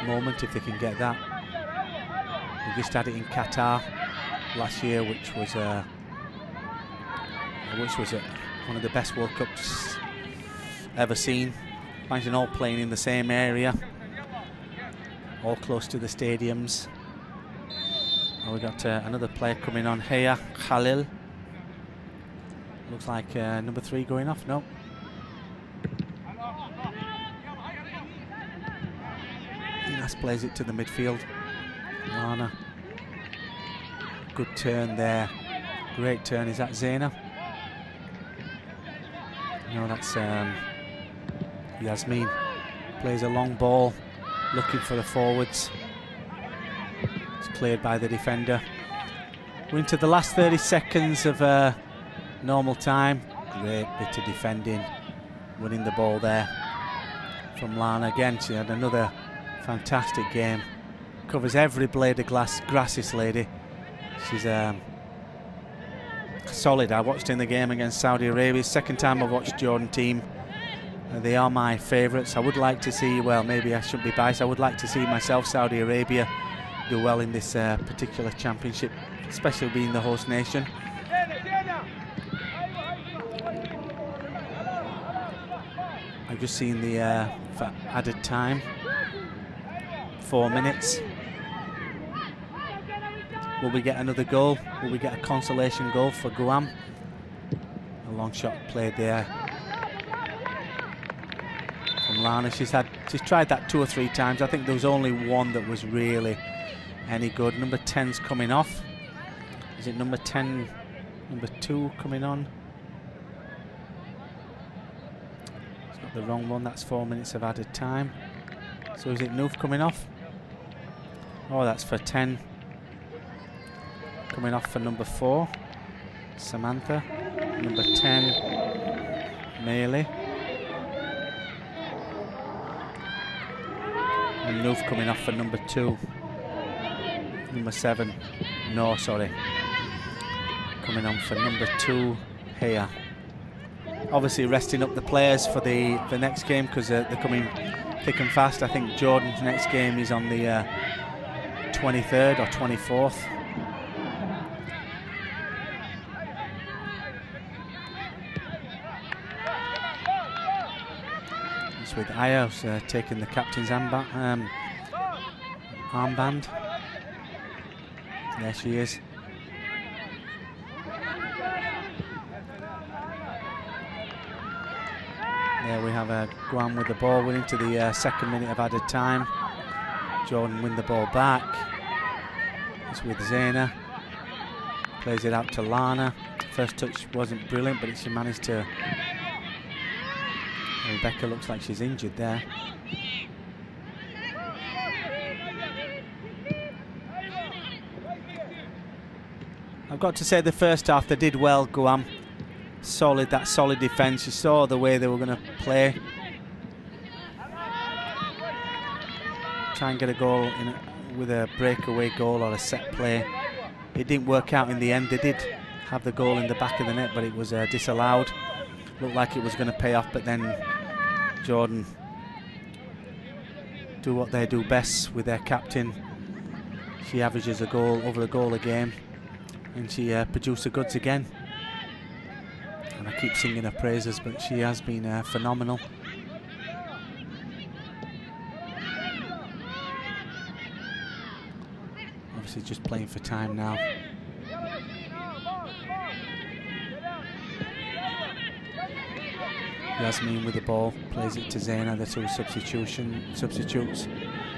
moment if they can get that. We just had it in Qatar last year, which was one of the best World Cups ever seen. Imagine all playing in the same area, all close to the stadiums. And we got another player coming on here, Khalil. Looks like number 3 going off. No. Inas plays it to the midfield. Lana. Good turn there. Great turn. Is that Zaina? No, that's Yasmin. Plays a long ball, looking for the forwards. It's cleared by the defender. We're into the last 30 seconds of normal time. Great bit of defending, winning the ball there from Lana. Again, she had another fantastic game. Covers every blade of grass, this lady. She's solid. I watched in the game against Saudi Arabia. Second time I've watched Jordan team. They are my favourites. I would like to see, well, maybe I shouldn't be biased, I would like to see myself, Saudi Arabia, do well in this particular championship, especially being the host nation. I've just seen the for added time, 4 minutes. Will we get another goal? Will we get a consolation goal for Guam? A long shot played there from Lana. She's tried that 2 or 3 times. I think there was only one that was really any good. Number 10's coming off. Is it number 10, number 2 coming on? It's not the wrong one. That's 4 minutes of added time. So is it Noof coming off? Oh, that's for 10. Coming off for number 4, Samantha. Number 10, Meili. And Noof coming off for number 2. Number 7, no, sorry. Coming on for number 2, here. Obviously resting up the players for the next game because they're coming thick and fast. I think Jordan's next game is on the 23rd or 24th. It's with Ayos taking the captain's armband. There she is. There we have Guam with the ball, winning to the second minute of added time. Jordan win the ball back. It's with Zaina. Plays it out to Lana. First touch wasn't brilliant, but she managed to... Rebecca looks like she's injured there. I've got to say the first half they did well, Guam. Solid, that solid defence. You saw the way they were going to play. Try and get a goal with a breakaway goal or a set play. It didn't work out in the end. They did have the goal in the back of the net, but it was disallowed. Looked like it was going to pay off, but then Jordan do what they do best with their captain. She averages over a goal a game, and she produced the goods again. And I keep singing her praises, but she has been phenomenal. Obviously just playing for time now. Yasmin with the ball, plays it to Zaina, the 2 substitutes.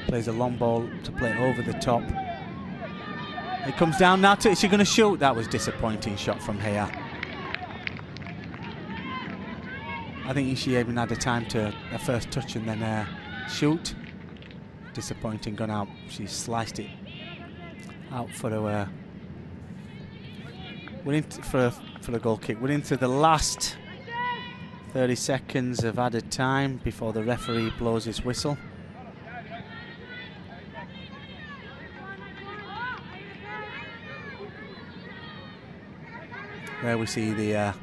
Plays a long ball to play over the top. It comes down now to, is she going to shoot? That was disappointing shot from Hea. I think she even had a time to a first touch and then shoot. Disappointing, gone out. She sliced it out for a for a goal kick. We're into the last 30 seconds of added time before the referee blows his whistle. There we see the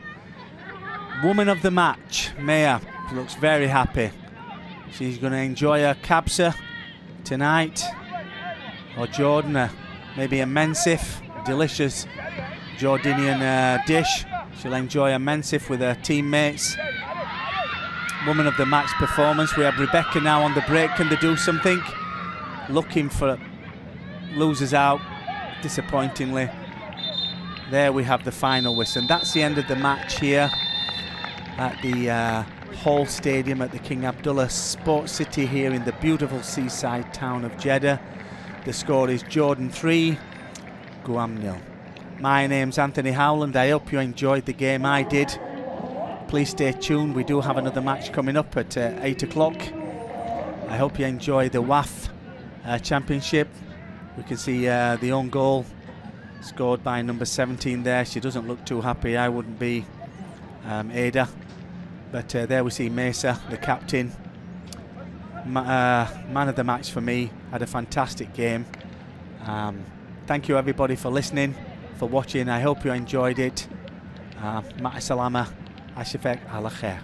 woman of the match, Maya, looks very happy. She's going to enjoy her kabsa tonight, or Jordan, maybe a mensif, delicious Jordanian dish. She'll enjoy a mensif with her teammates. Woman of the match performance. We have Rebecca now on the break. Can they do something? Looking for losers out, disappointingly. There we have the final whistle. And that's the end of the match here at the Hall Stadium at the King Abdullah Sports City here in the beautiful seaside town of Jeddah. The score is Jordan 3, Guam 0. My name's Anthony Howland. I hope you enjoyed the game. I did. Please stay tuned. We do have another match coming up at 8 o'clock. I hope you enjoy the WAFF Championship. We can see the own goal scored by number 17 there. She doesn't look too happy. I wouldn't be. Ada. But there we see Mesa, the captain, man of the match for me. Had a fantastic game. Thank you everybody for listening, for watching. I hope you enjoyed it. Ma'a salama, ashafek ala khair.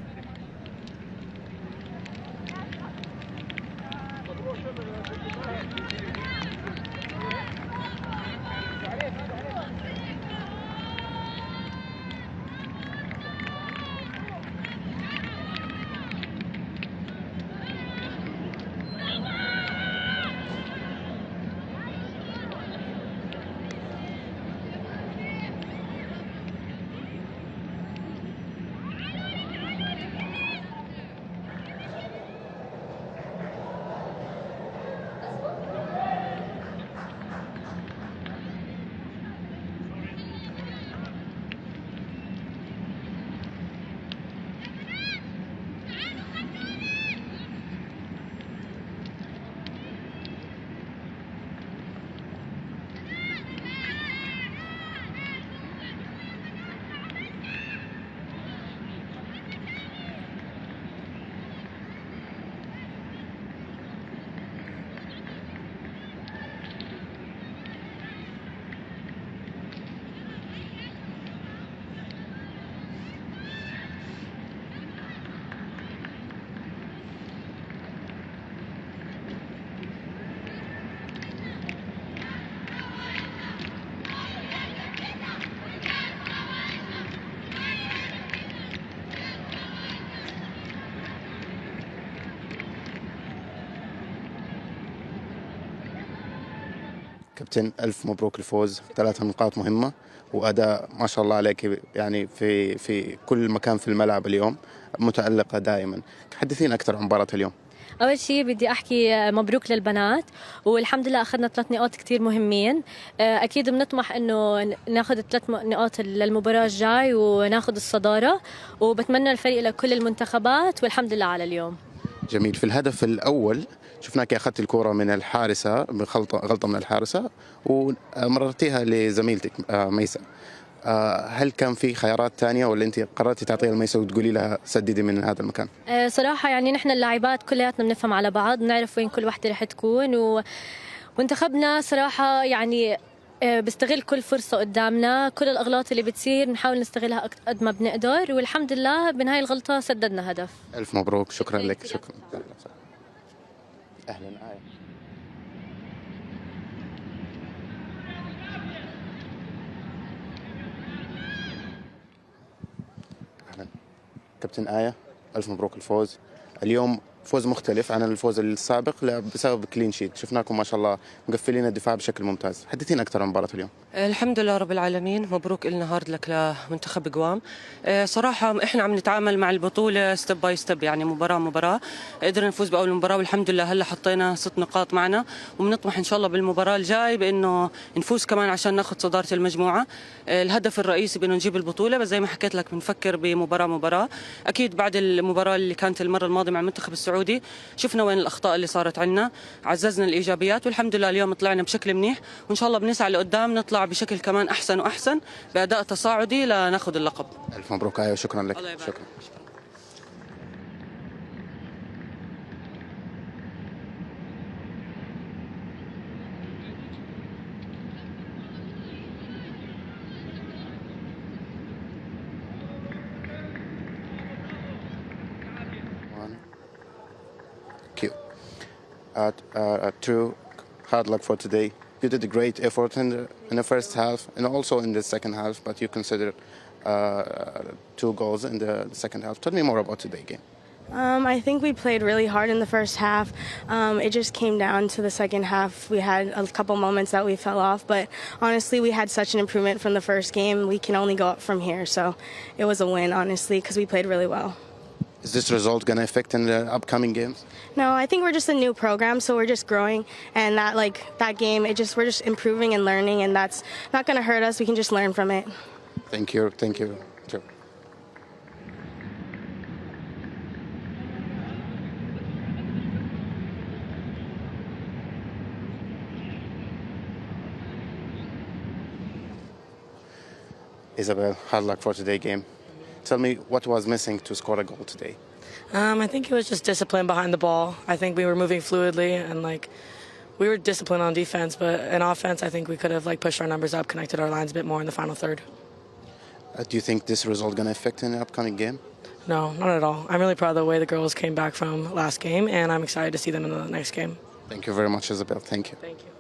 كابتن ألف مبروك الفوز، 3 نقاط مهمة وأداء ما شاء الله عليك، يعني في كل مكان في الملعب اليوم متألقة دائما. حدثينا أكثر عن مباراة اليوم. أول شيء بدي أحكي مبروك للبنات، والحمد لله أخذنا 3 نقاط كتير مهمين. أكيد بنطمح إنه ناخذ 3 نقاط للمباراة الجاي وناخذ الصدارة، وبتمنى الفريق لكل المنتخبات، والحمد لله على اليوم. جميل. في الهدف الأول شفناك أخذت الكرة من الحارسة غلطة من الحارسة ومررتيها لزميلتك ميسة. هل كان في خيارات تانية ولا أنت قررتي تعطيها لميسة وتقولي لها سددي من هذا المكان؟ صراحة يعني نحن اللاعبات كلياتنا بنفهم على بعض، نعرف وين كل وحدة رح تكون، ومنتخبنا صراحة يعني بيستغل كل فرصة قدامنا. كل الأغلاط اللي بتصير بنحاول نستغلها قد ما بنقدر، والحمد لله بنهاية الغلطة سددنا هدف. ألف مبروك، شكرا لك. شكرا. أهلا آية. أهلا كابتن آية، ألف مبروك الفوز. اليوم فوز مختلف عن الفوز السابق بسبب كلين شيت، شفناكم ما شاء الله مقفلين الدفاع بشكل ممتاز. حدثينا أكثر عن مباراة اليوم. الحمد لله رب العالمين، مبروك إلنا هارد لك لمنتخب جوام. صراحة إحنا عم نتعامل مع البطولة ستيب باي ستيب، يعني مباراة قدرنا نفوز بأول مباراة والحمد لله هلا حطينا 6 نقاط معنا، وبنطمح إن شاء الله بالمباراة الجاي بإنه نفوز كمان عشان ناخذ صدارة المجموعة. الهدف الرئيسي بإنه نجيب البطولة، بس زي ما حكيت لك بنفكر بمباراة. أكيد بعد المباراة اللي كانت المرة الماضية مع المنتخب السعودي شفنا وين الأخطاء اللي صارت عنا، عززنا الإيجابيات والحمد لله اليوم طلعنا بشكل منيح، وإن شاء الله بنسعى لقدام نطلع بشكل كمان أحسن وأحسن بأداء تصاعدي لناخذ اللقب. ألف مبروك آية وشكرا لك. شكرا. True, hard luck for today. You did a great effort in the first half and also in the second half, but you considered 2 goals in the second half. Tell me more about today's game. I think we played really hard in the first half. It just came down to the second half. We had a couple moments that we fell off, but honestly, we had such an improvement from the first game. We can only go up from here, so it was a win, honestly, because we played really well. Is this result going to affect in the upcoming games? No, I think we're just a new program, so we're just growing, and that game, we're just improving and learning, and that's not going to hurt us. We can just learn from it. Thank you. Thank you. Sure. Isabel, hard luck for today's game. Tell me what was missing to score a goal today. I think it was just discipline behind the ball. I think we were moving fluidly and we were disciplined on defense, but in offense, I think we could have pushed our numbers up, connected our lines a bit more in the final third. Do you think this result going to affect in the upcoming game? No, not at all. I'm really proud of the way the girls came back from last game, and I'm excited to see them in the next game. Thank you very much, Isabel. Thank you. Thank you.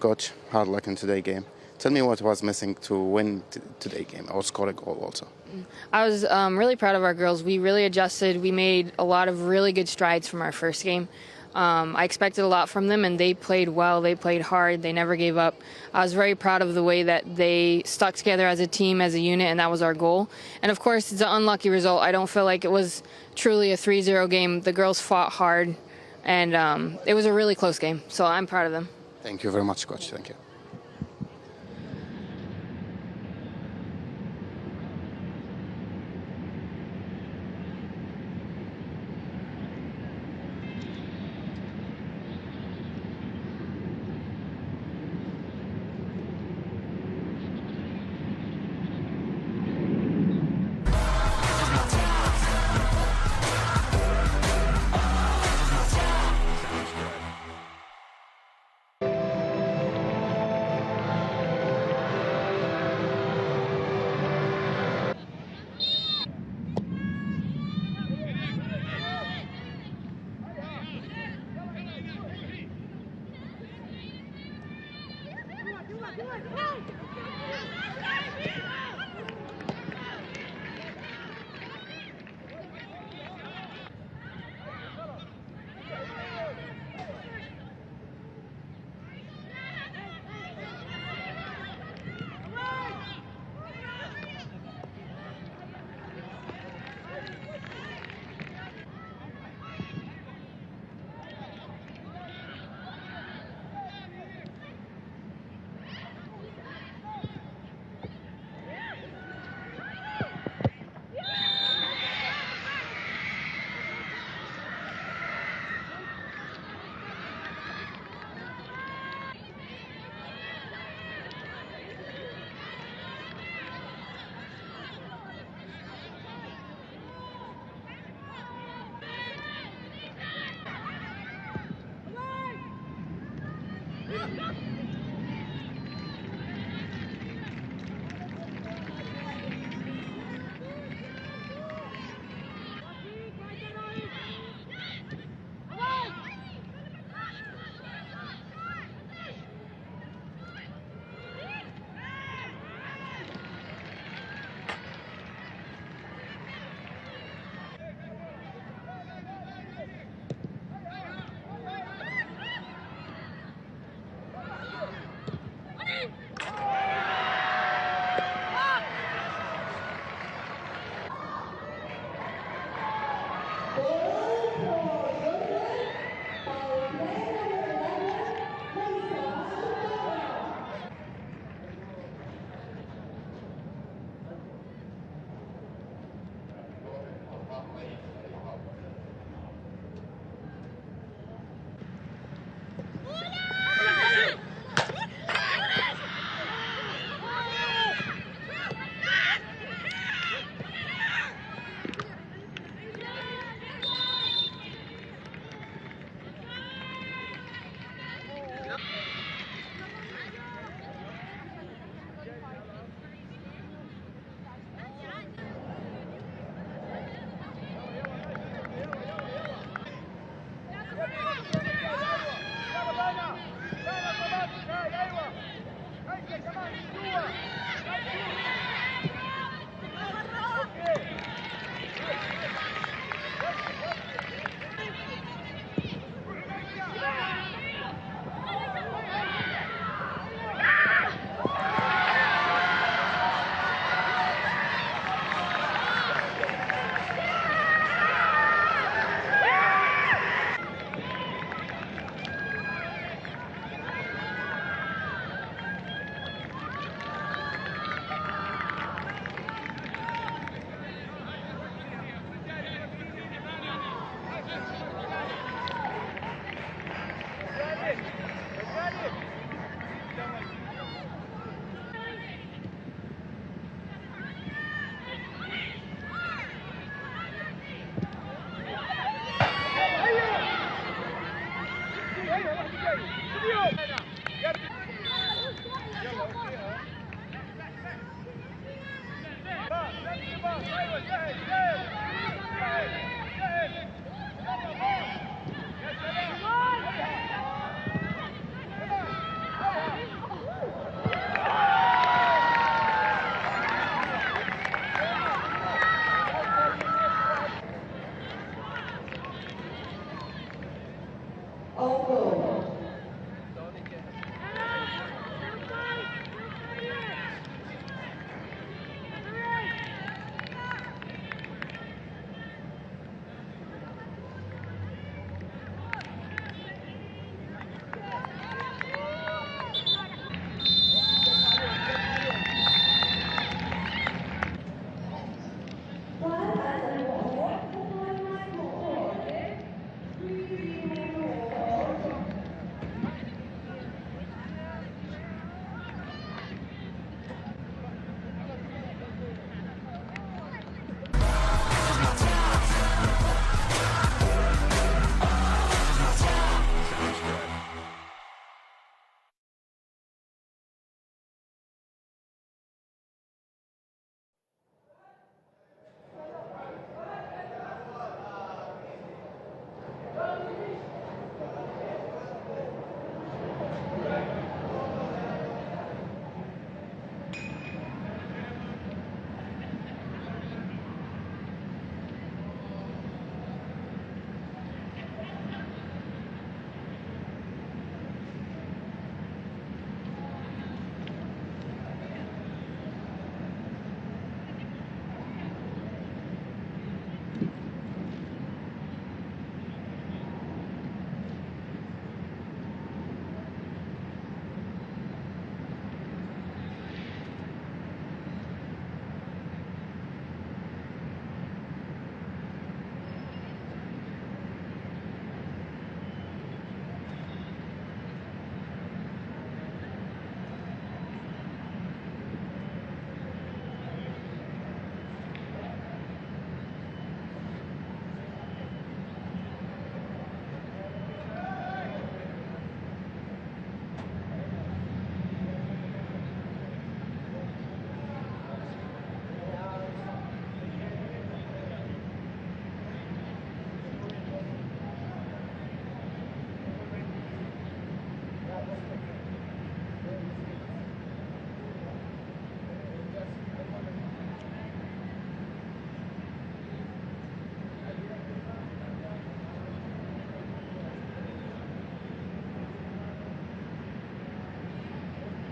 Coach, hard luck in today's game. Tell me what was missing to win today's game or score a goal also. I was really proud of our girls. We really adjusted. We made a lot of really good strides from our first game. I expected a lot from them, and they played well. They played hard. They never gave up. I was very proud of the way that they stuck together as a team, as a unit, and that was our goal. And, of course, it's an unlucky result. I don't feel like it was truly a 3-0 game. The girls fought hard, and it was a really close game, so I'm proud of them. Thank you very much, Coach. Thank you. Come on!